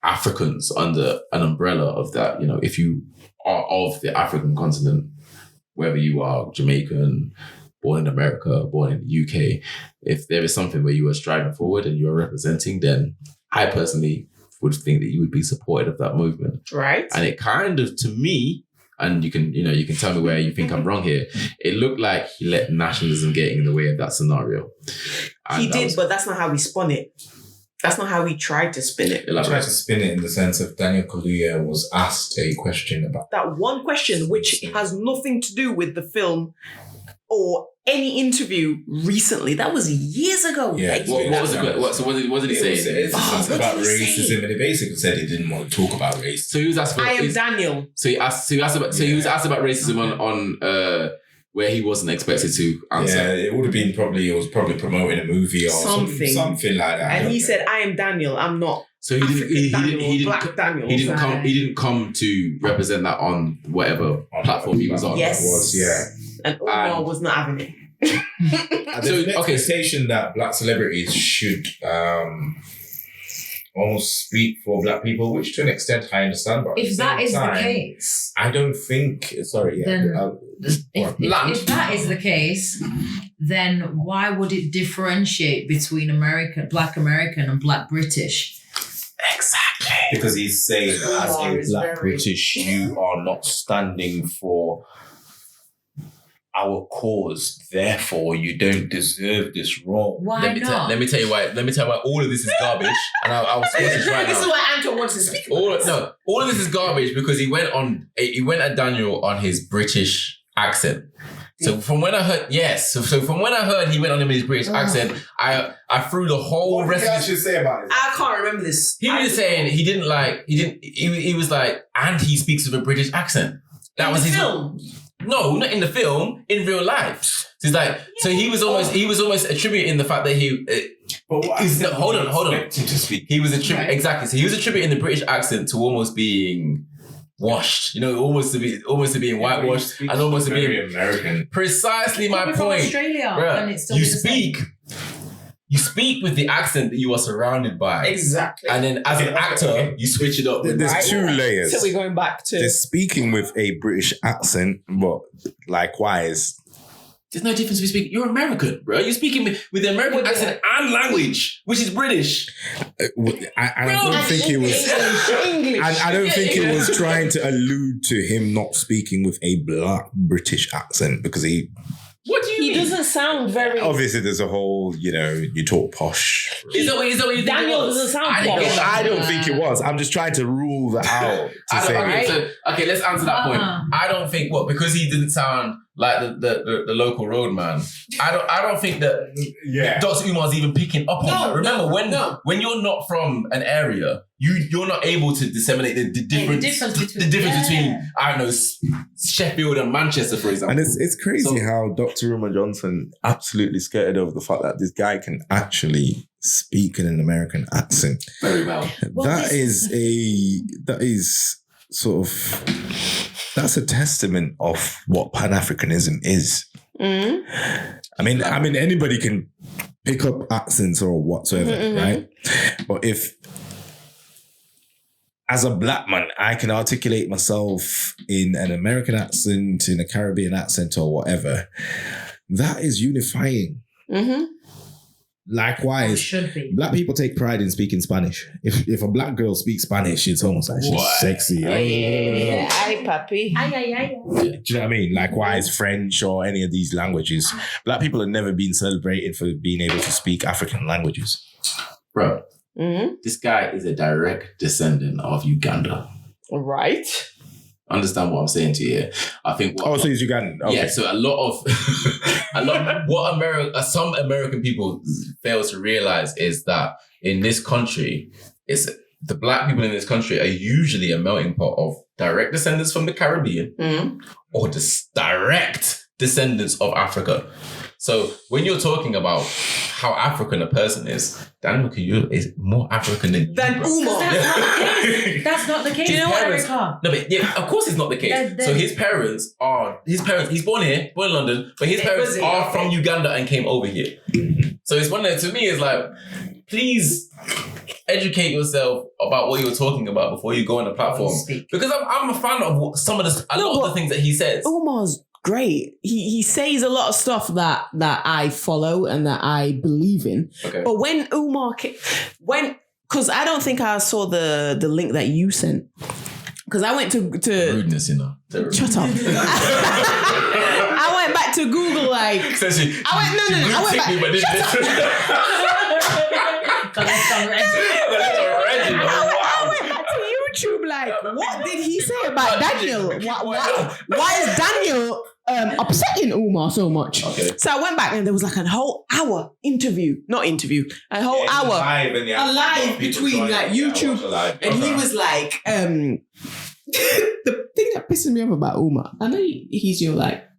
Africans under an umbrella of that, if you are of the African continent, whether you are Jamaican, born in America, born in the UK, if there is something where you are striving forward and you're representing, then I personally would think that you would be supportive of that movement. Right. And it kind of, to me, and you can tell me where you think I'm wrong here, it looked like he let nationalism get in the way of that scenario. And He did, but that's not how he spun it. That's not how he tried to spin it. I tried to spin it in the sense of Daniel Kaluuya was asked a question about That one question, which has nothing to do with the film or any interview recently. That was years ago. Yeah. Like, What was it? So what did he say? It's what about did he say? racism, and he basically said he didn't want to talk about racism. So he was asked I am Daniel. So he was asked about racism where he wasn't expected to answer. Yeah, it would have been probably promoting a movie or something like that. And he said, "I am Daniel. I'm not." So he Daniel. He didn't come to represent that on whatever platform he was on. Yes. And Umar was not having it. There's an expectation that black celebrities should almost speak for black people, which to an extent I understand. But if that is the case, I don't think. Sorry, then if that is the case, then why would it differentiate between Black American and Black British? Exactly, because he's saying as a black British, you are not standing for our cause, therefore you don't deserve this role. Why not? Let me tell you why all of this is garbage, and I'll say this right now. This is why Anto wants to speak. All of this is garbage because he went at Daniel on his British accent. So from when I heard, so from when I heard he went on him in his British accent, I threw the whole rest of should say about it. I can't remember this. He was saying he was like, and he speaks with a British accent. That was his film. No, not in the film, in real life. So he's like, so he was almost attributing the fact that But what hold on. To speak. He was exactly. So he was attributing the British accent to almost being washed, almost to being whitewashed and almost to being American. Precisely my From point. Australia, Bruh, and it's still the same. You speak with the accent that you are surrounded by. Exactly. And then as an actor, you switch it up. There's two layers. So we're going back to... They're speaking with a British accent, but likewise... There's no difference between speaking. You're American, bro. You're speaking with the American accent and language, which is British. I don't think he was... English. I don't think he was trying to allude to him not speaking with a black British accent because he... What do you mean? He doesn't sound very... Obviously, there's a whole, you talk posh. Is that what you think? Daniel doesn't sound posh. I don't think it was. I'm just trying to rule that out. Okay, let's answer that point. I don't think because he didn't sound like the local roadman. I don't think that Dr. Umar's even picking up on that. Remember, when you're not from an area, you're not able to disseminate the difference between I don't know, Sheffield and Manchester, for example. And it's crazy how Dr. Umar Johnson absolutely skirted over the fact that this guy can actually speak in an American accent. Very well. That's a testament of what Pan-Africanism is. Mm. I mean, anybody can pick up accents or whatsoever, right? But if, as a black man, I can articulate myself in an American accent, in a Caribbean accent or whatever, that is unifying. Mm-hmm. Likewise, should be. Black people take pride in speaking Spanish. If a black girl speaks Spanish, it's almost like she's sexy. Ay, papi. Ay. Do you know what I mean? Likewise, French or any of these languages. Black people have never been celebrated for being able to speak African languages. Bro, this guy is a direct descendant of Uganda. Right. Understand what I'm saying to you here? I think. So he's Ugandan. Okay. Yeah. So what some American people fail to realize is that in this country, the black people in this country are usually a melting pot of direct descendants from the Caribbean or direct descendants of Africa. So when you're talking about how African a person is, Daniel Kiyulo is more African than Umar. That's not the case. Do you know what? No, but yeah, of course it's not the case. So his parents, he's born in London, but his parents are from Uganda and came over here. So it's one that to me is like, please educate yourself about what you're talking about before you go on the platform. Because I'm a fan of a lot of the things that he says. Umar's great. He says a lot of stuff that I follow and that I believe in. Okay. But when Umar because I don't think I saw the link that you sent. Because I went to rudeness, Shut up. I went back to Google I went back to YouTube what did he say about Daniel? Why is Daniel upsetting Umar so much? Okay. So I went back and there was like a whole hour a whole hour live between YouTube and he was like the thing that pisses me off about Umar, I know he's your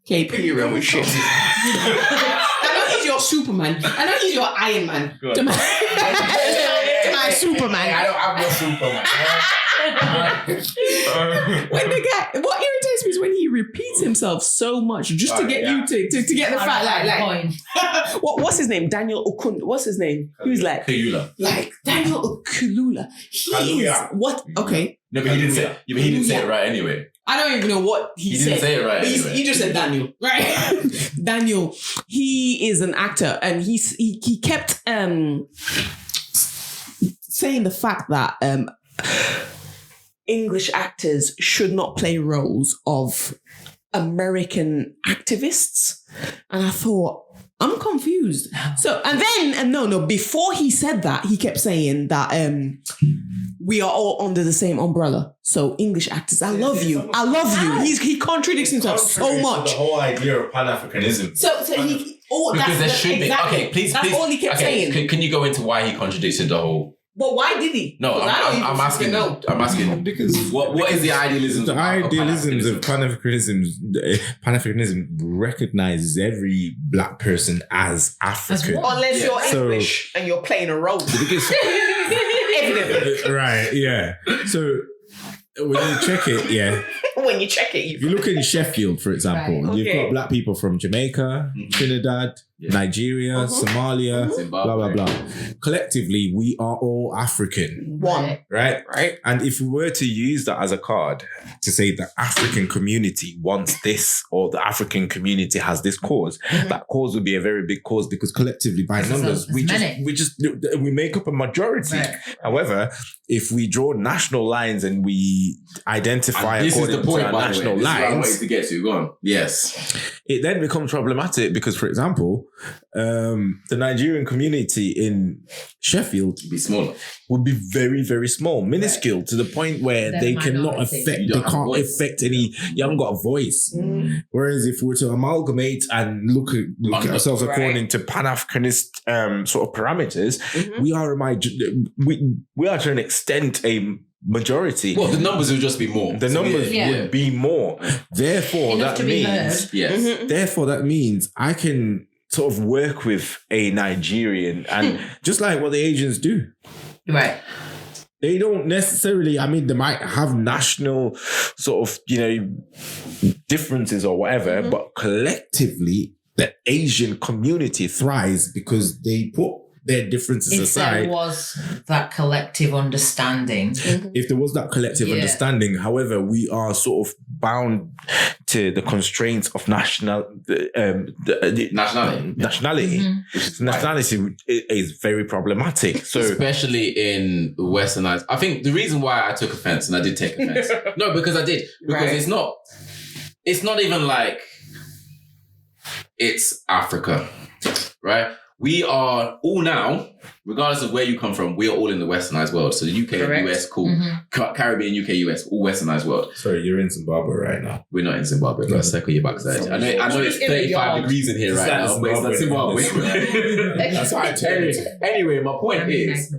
Okay, period with shit. I know he's your Superman. I know he's your Iron Man. To my Superman. I don't have no Superman. When the guy, what irritates me is when he repeats himself so much just to get you to get the fact like what's his name? Daniel Okun. What's his name? He was like Daniel Okulula. He is what? Okay. No, but he didn't say. Yeah, but he didn't say it right anyway. I don't even know what he said. He didn't say it right anyway. He just said Daniel, right? Daniel. He is an actor, and he kept saying the fact that English actors should not play roles of American activists. And I thought, I'm confused. So, before he said that, he kept saying that we are all under the same umbrella. So English actors, I love you. He contradicts himself so much. The whole idea of Pan-Africanism. Because there should be. Okay, please. That's all he kept saying. Can you go into why he contradicted the whole? But why did he? No, I'm asking. No. I'm asking because what is the idealism? The idealisms of Pan-Africanism recognizes every black person as African, unless you're English and you're playing a role. Because evidently, right? Yeah. So when you check it, if you look in Sheffield, for example, you've got black people from Jamaica, Trinidad, Nigeria, Somalia, blah, blah, blah. Collectively, we are all African. One. Right? And if we were to use that as a card to say the African community wants this or the African community has this cause, that cause would be a very big cause because collectively by numbers, we make up a majority. Right. However, if we draw national lines and we identify according to our national lines, to get to. Go on. Yes. It then becomes problematic because, for example, the Nigerian community in Sheffield would be very, very small, minuscule, to the point where they cannot can't affect any. You haven't got a voice. Whereas if we were to amalgamate and look at ourselves according to Pan-Africanist sort of parameters, we are to an extent a majority. Well, the numbers will just be more. The numbers would be more. Therefore, enough that means therefore that means I can sort of work with a Nigerian and just like what the Asians do. Right. They don't necessarily, I mean, they might have national sort of, differences or whatever, but collectively the Asian community thrives because they put their differences aside. If there was that collective understanding. If there was that collective understanding, however, we are sort of bound to the constraints of nationality. Nationality is very problematic. So, especially in westernized. I think the reason why I took offense, and I did take offense. No, because I did. Because it's not even like it's Africa, right? We are all now, regardless of where you come from, we are all in the westernized world. So the UK, US, cool. Caribbean, UK, US, all westernized world. Sorry, you're in Zimbabwe right now. We're not in Zimbabwe. Let's circle your backside. I know it's 35 degrees in here right now, but it's not Zimbabwe. That's why I tell you. Anyway, my point is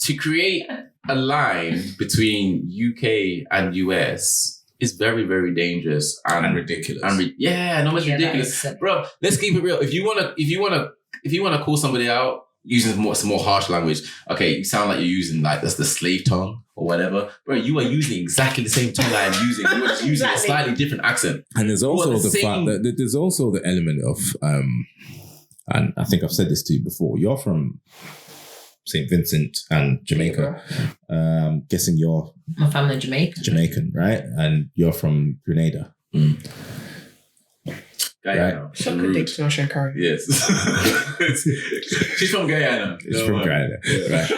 to create a line between UK and US is very, very dangerous and ridiculous. It's ridiculous, bro. Let's keep it real. If you wanna call somebody out using some more harsh language, okay, you sound like you're using like that's the slave tongue or whatever, bro. You are using exactly the same tongue I am using. You're just using a slightly different accent. And there's also the fact that there's also the element of, and I think I've said this to you before. You're from St. Vincent and Jamaica. Guessing you're my family Jamaican, right? And you're from Grenada. Guyana. Right? Yes. She's from Guyana. She's from Guyana, right?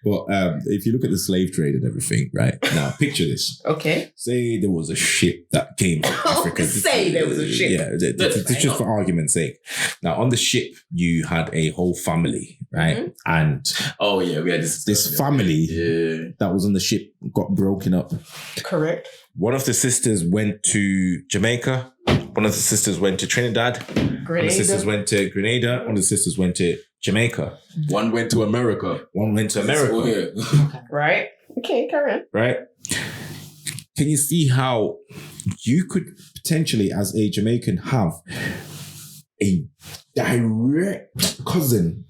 But if you look at the slave trade and everything, right? Now, picture this. Okay. Say there was a ship that came from Africa. There was a ship. Yeah, just for argument's sake. Now, on the ship, you had a whole family, right? And we had this family that was on the ship got broken up. Correct. One of the sisters went to Jamaica. One of the sisters went to Trinidad. One of the sisters went to Grenada. One of the sisters went to Jamaica. One went to America. One went to America. Right. Okay, carry on. Right. can you see how you could potentially, as a Jamaican, have a direct cousin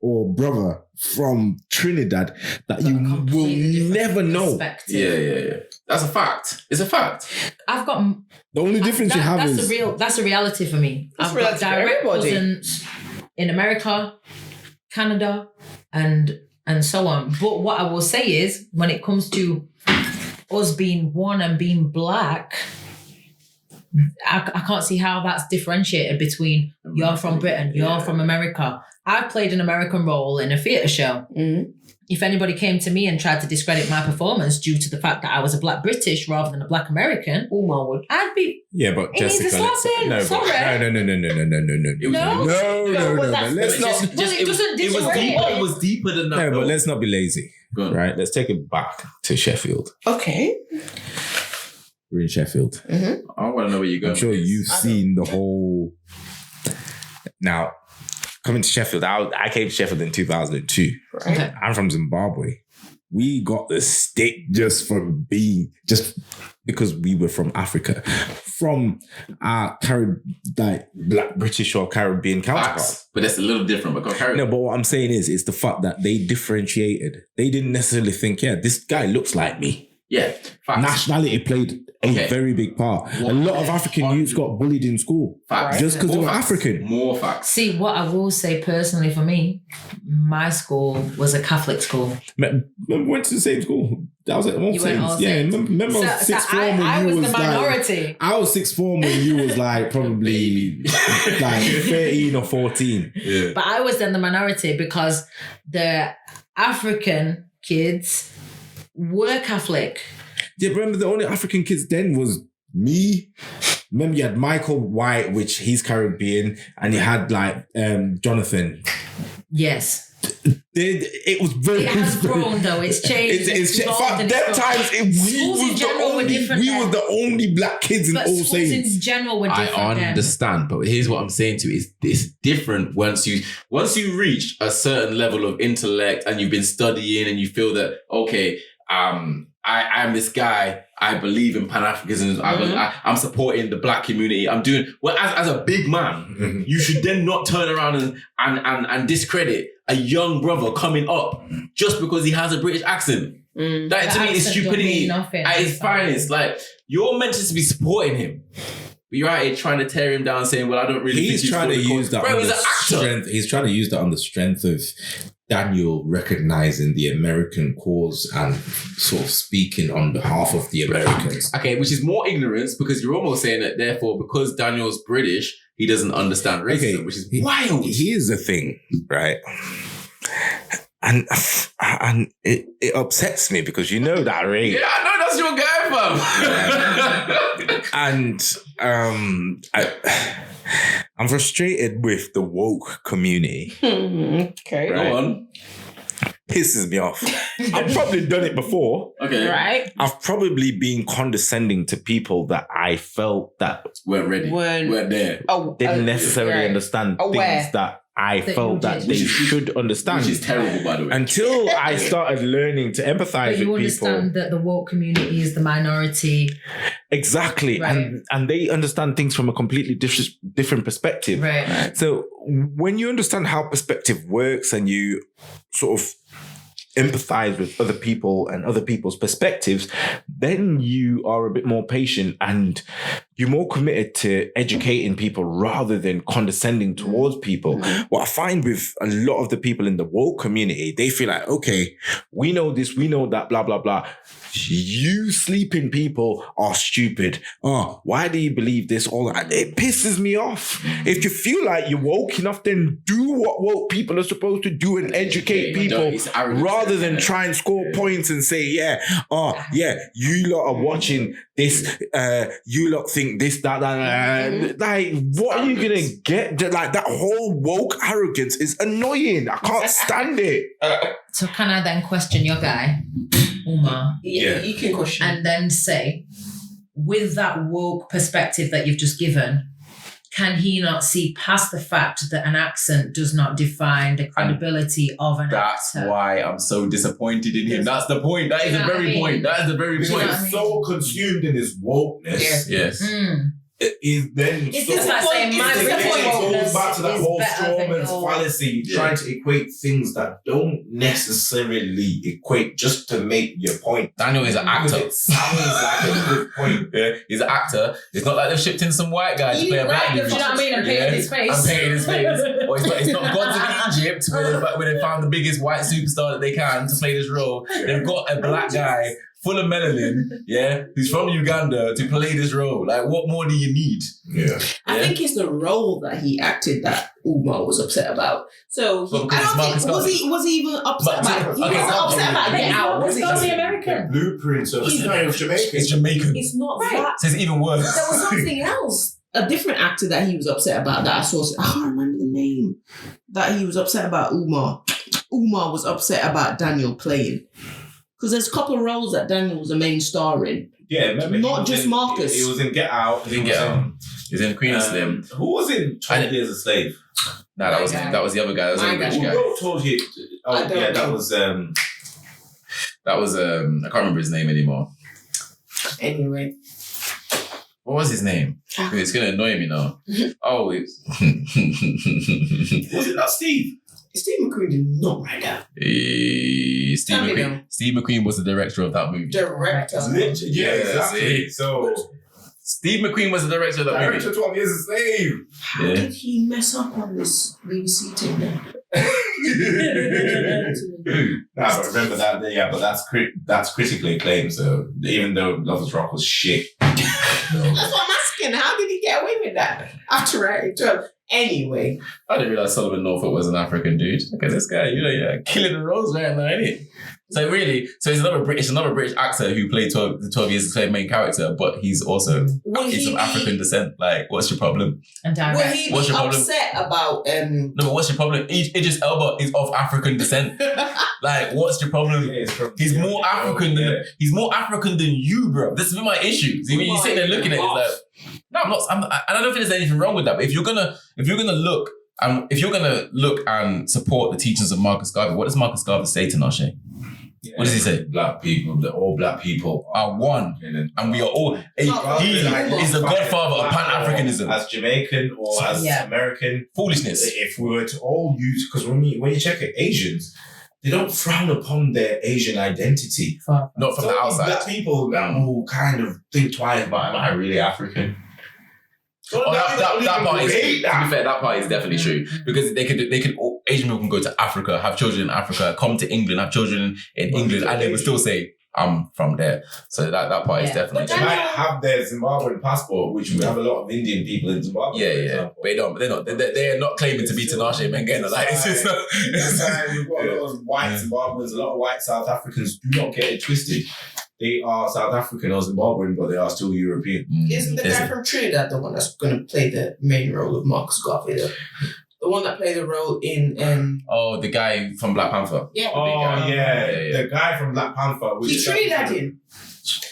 or brother from Trinidad that you will never know? Yeah. That's a fact. It's a fact. I've got The only difference you have that's a reality for me. I've got direct cousins in America, Canada, and so on. But what I will say is, when it comes to us being one and being black, I can't see how that's differentiated between you're from Britain, you're from America. I played an American role in a theatre show. Mm-hmm. If anybody came to me and tried to discredit my performance due to the fact that I was a black British rather than a black American, Umar would. I'd be. Yeah, but Jessica, no. Let's not. It was deeper than that. No, but let's not be lazy. Right? Let's take it back to Sheffield. Okay. We're in Sheffield. Mm-hmm. I want to know where you're going. I'm sure you've seen the whole. Now, coming to Sheffield, I came to Sheffield in 2002. Right. I'm from Zimbabwe. We got the stick just because we were from Africa, from our black British or Caribbean counterparts. But that's a little different. No, but what I'm saying is the fact that they differentiated. They didn't necessarily think, this guy looks like me. Yeah. Facts. Nationality played a very big part. A lot of African youths got bullied in school just because they were African. More facts. See, what I will say personally for me, my school was a Catholic school. Remember, we went to the same school. That was at all Saints. Yeah, remember sixth form when you was the minority. Like, I was sixth form when you was like probably like 13 or 14. Yeah. But I was then the minority because the African kids were Catholic. Yeah, remember the only African kids then was me. Remember you had Michael White, which he's Caribbean, and you had like Jonathan. Yes. It was very. It has grown though. It's changed. That times we were the only black kids in All Saints. In general were different. I understand, but here's what I'm saying to you: it's different once you reach a certain level of intellect and you've been studying and you feel that I'm this guy. I believe in Pan-Africanism. I'm supporting the black community. I'm doing well as a big man. You should then not turn around and discredit a young brother coming up just because he has a British accent. That to me is stupidity at its finest. Like, you're meant to be supporting him, but you're out here trying to tear him down, saying, "Well, I don't really." He's trying to use that. Bro, he's an actor. He's trying to use that on the strength of Daniel recognizing the American cause and sort of speaking on behalf of the Americans. Okay, which is more ignorance, because you're almost saying that therefore because Daniel's British, he doesn't understand racism, which is wild. Here's the thing, right? And it upsets me because you know that, right? Yeah, I know that's your guy, fam. And I'm frustrated with the woke community. Okay. Right? Go on. Pisses me off. I've probably done it before. Okay. Right. I've probably been condescending to people that I felt that weren't ready. Weren't there. Didn't necessarily understand things that I felt that they should understand. Which is terrible, by the way. Until I started learning to empathize with people. But you understand that the woke community is the minority. Exactly. Right. And they understand things from a completely different perspective. Right. So when you understand how perspective works and you sort of empathize with other people and other people's perspectives, then you are a bit more patient and you're more committed to educating people rather than condescending towards people. What I find with a lot of the people in the woke community, they feel like, okay, we know this, we know that, blah, blah, blah. You sleeping people are stupid. Why do you believe this? All that. It pisses me off. If you feel like you're woke enough, then do what woke people are supposed to do and educate people rather than try and score points and say, you lot are watching this, you lot think this, that. Like, what are you going to get? Like, that whole woke arrogance is annoying. I can't stand it. So can I then question your guy, Umar? Yeah, you can question. And then say, with that woke perspective that you've just given, can he not see past the fact that an accent does not define the credibility of an That's actor? why I'm so disappointed in him. That's the point. That is the very point. That is the very point. He's so consumed in his wokeness. Yes. Is then It's so, just like saying my it goes back to that whole Strawman's your... fallacy, trying to equate things that don't necessarily equate just to make your point. Daniel is an actor. It sounds like a good point. Yeah, he's an actor. It's not like they've shipped in some white guy to play a black dude. Do you know what I mean? And painted his face. And painted his face. Or it's not gone to Egypt where they found the biggest white superstar that they can to play this role. They've got a black guy full of melanin, who's from Uganda to play this role. Like, what more do you need? Yeah. I think it's the role that he acted that Umar was upset about. So Well, I don't Marcus think was he even upset about? He wasn't upset about Get Out, was he? He's only American. Blueprint of Jamaican. It's Jamaican. It's not Right. that. So it's even worse. There was something else. A different actor that he was upset about that I saw. I can't remember the name. That he was upset about Umar. Umar was upset about Daniel playing. Because there's a couple of roles that Daniel was the main star in. Yeah, remember? Not just Marcus. He was in Get Out. He was in Queen of Slim. Who was in 12 Years a Slave? Nah, that was the other guy. That was the rich Who guy. wrote told you? Oh, I don't yeah, that know. was... That was I can't remember his name anymore. Anyway. What was his name? It's gonna annoy me now. Oh, it's Was it not Steve? Steve McQueen did not write that. Steve Tell me McQueen. now. Steve McQueen was the director of that movie. Director. Literally, yeah, exactly. So, Steve McQueen was the director of that director movie. 12 Years a Slave. How Yeah. did he mess up on this BBC thing then? Nah, but remember that, yeah, but that's critically acclaimed, so even though Lovers Rock was shit. That's what I'm asking. How did he get away with that? After writing 12. Anyway. I didn't realize Sullivan Norfolk was an African dude. Okay, this guy, killing the roles right now, ain't it? So really, it's another British actor who played 12 Years a Slave main character, but he's also he's of African descent. Like, what's your problem? And Will direct. he What's be your problem? upset about No, but what's your problem? Idris Elba is of African descent. Like, what's your problem? He's more African than you, bro. This is my issue. See, when you sit there looking at it, it's like, no, I'm not. And I don't think there's anything wrong with that. But if you're gonna look and support the teachings of Marcus Garvey, what does Marcus Garvey say to Nashe? What does he say? Black people, all black people are one, and we are all. He is the godfather of Pan-Africanism. As Jamaican or as American, Foolishness. If we were to all use, because when you check it, Asians, they don't frown upon their Asian identity. Not from the outside. Black people who kind of think twice about, am I really African? That part is, to be fair, that part is definitely true, because Asian people can go to Africa, have children in Africa, come to England, have children in England, and they would still say, I'm from there. So that part is definitely They true. might have their Zimbabwean passport, which we have a lot of Indian people in Zimbabwe. Yeah. But they're not. They're not claiming to be Tinashe Meghan. Like, it's just not. That's why we've got a lot of white Zimbabweans, a lot of white South Africans. Do not get it twisted. They are South African or Zimbabwean, but they are still European. Isn't the guy from Trinidad the one that's going to play the main role of Marcus Garvey? The one that played the role in... the guy from Black Panther. Yeah. The guy from Black Panther. He's Trinidadian.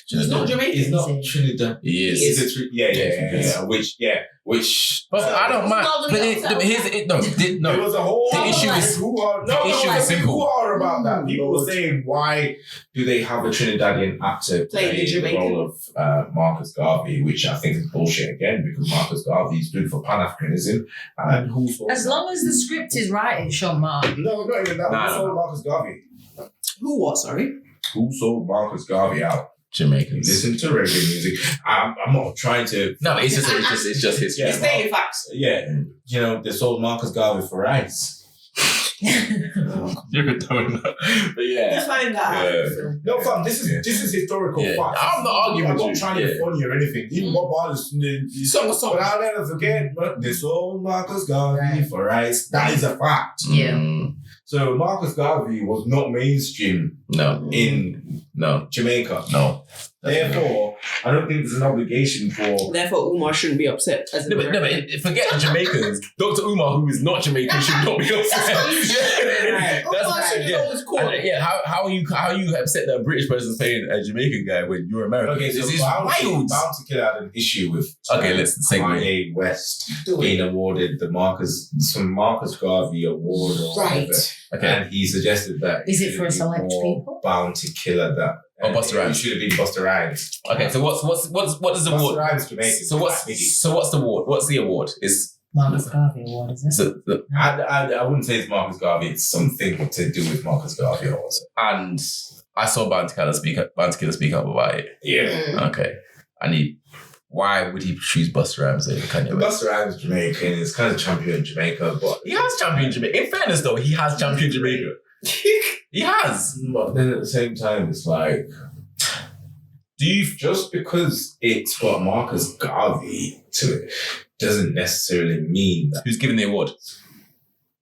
He's not Jamaican. He's not Trinidad. He is. Yeah. Which. But I don't mind. But here's it. No. There was a whole. The issue is simple. Who are about that? People were saying, why do they have a Trinidadian actor play the role of Marcus Garvey, which I think is bullshit again, because Marcus Garvey stood for Pan-Africanism, and who sold As long as the script is right, it shall mark. No, not even that. Who sold Marcus Garvey? Who what? Sorry. Who sold Marcus Garvey out? Jamaicans. Listen to reggae music. I'm not trying to. No, it's just history. It's stating facts. Yeah, they sold Marcus Garvey for rice. You're doing that. But Let's find that. No, fam, this is historical facts. I'm not arguing with you. I'm not trying to be funny or anything. Even Bob Marley's song. But I'll never forget, they sold Marcus Garvey for rice. That is a fact. Yeah. So Marcus Garvey was not mainstream in Jamaica. No. Therefore, I don't think there's an obligation for. Therefore, Umar shouldn't be upset. As No, but forget the Jamaicans. Dr. Umar, who is not Jamaican, should not be upset. That's right. Yeah. How are you upset that a British person's paying a Jamaican guy when you're American? Okay, so this is Bounty wild. Killer had an issue with. Let's segue. Kanye West being awarded the Marcus Garvey Award or whatever. Okay. And he suggested that is it for a select people? Bounty Killer that. Busta Rhymes. It should have been Busta Rhymes. Okay, so what does the award? Busta Rhymes Jamaican. So what's the award? What's the award? Is Marcus Garvey Award, is it? I wouldn't say it's Marcus Garvey. It's something to do with Marcus Garvey also. And I saw Bounty Killer speak up about it. Yeah. Okay. Why would he choose Busta Rhymes over Kanye West? Busta Rhymes Jamaican. He's kind of champion Jamaica, but He has championed Jamaica. In fairness, though, he has championed Jamaica. He has. But then at the same time, it's like, just because it's got Marcus Garvey to it doesn't necessarily mean that Who's giving the award?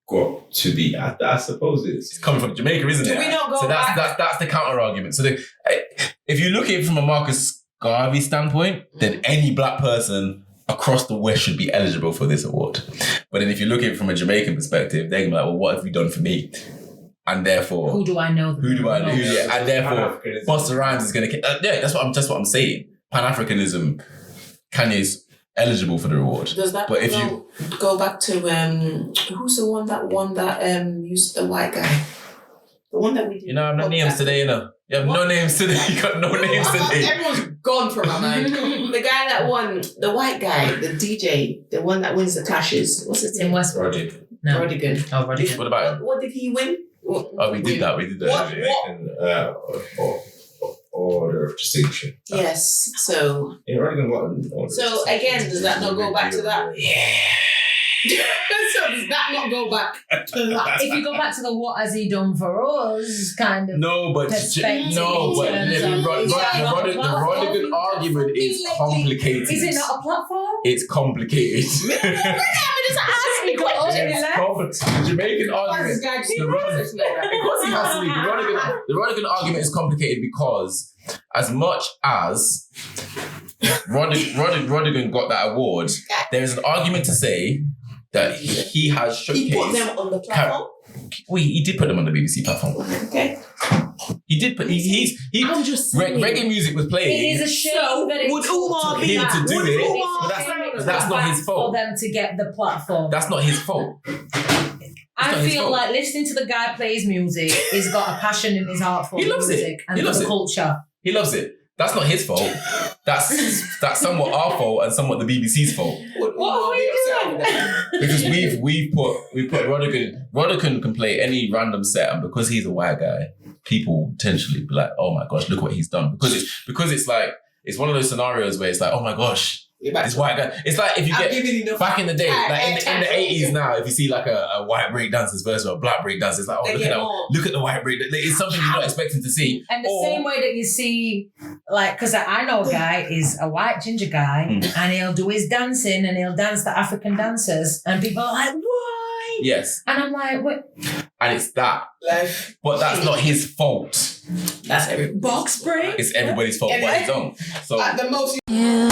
got to be. I suppose it's Coming from Jamaica, isn't it? Do we not go so back? that's the counter argument. So if you look at it from a Marcus Garvey standpoint, then any black person across the West should be eligible for this award. But then if you look at it from a Jamaican perspective, they're gonna be like, well, what have you done for me? And therefore, Who do I know? Yeah, and therefore, Busta Rhymes is gonna. That's what I'm saying. Pan-Africanism, Kanye's eligible for the award. Does that But if go back to who's the one that won that used the white guy? The one that we did. You know, I have no names today, you know. You have no names today. You got no names today. Everyone's gone from my mind. The guy that won, the white guy, the DJ, the one that wins the clashes. What's his In name? Westwood. No. Rodigan. Oh, Rodigan. What about him? What did he win? Oh, we did that. What? Order of distinction. Yes. So. Yeah, Rodigan got an order. So again, does that not go back to that? Yeah. So does that not go back to that? If you go back to the what has he done for us kind of No, but perspective the Rodigan argument is complicated. Is it not a platform? It's complicated. The Jamaican argument. The Rodigan argument is complicated because as much as Rodigan got that award, there is an argument to say that he has showcased. He put them on the platform. He did put them on the BBC platform. Okay. He did put. I'm just saying. Reggae music was playing. It is a shame that it would took Umar be him to do it. But That's not his fault. For them to get the platform. That's not his fault. I feel like listening to the guy play his music, he's got a passion in his heart for He loves music it. and He for loves the it. culture. He loves it. That's not his fault. That's somewhat our fault and somewhat the BBC's fault. What are we doing? Because we put Rodigan can play any random set, and because he's a white guy, people potentially be like, oh my gosh, look what he's done. Because it's like it's one of those scenarios where it's like, oh my gosh, this white guy. It's like if you get back in the day, like in the 80s now, if you see like a white breakdancers versus a black breakdancer, it's like, oh look at the white break. It's something you're not expecting to see. And the same way that you see, like, because I know a guy is a white ginger guy, and he'll do his dancing and he'll dance the African dancers, and people are like, why? Yes. And I'm like, what? And it's that. But that's not his fault. That's every Box break? It's everybody's fault but his own. So the most. You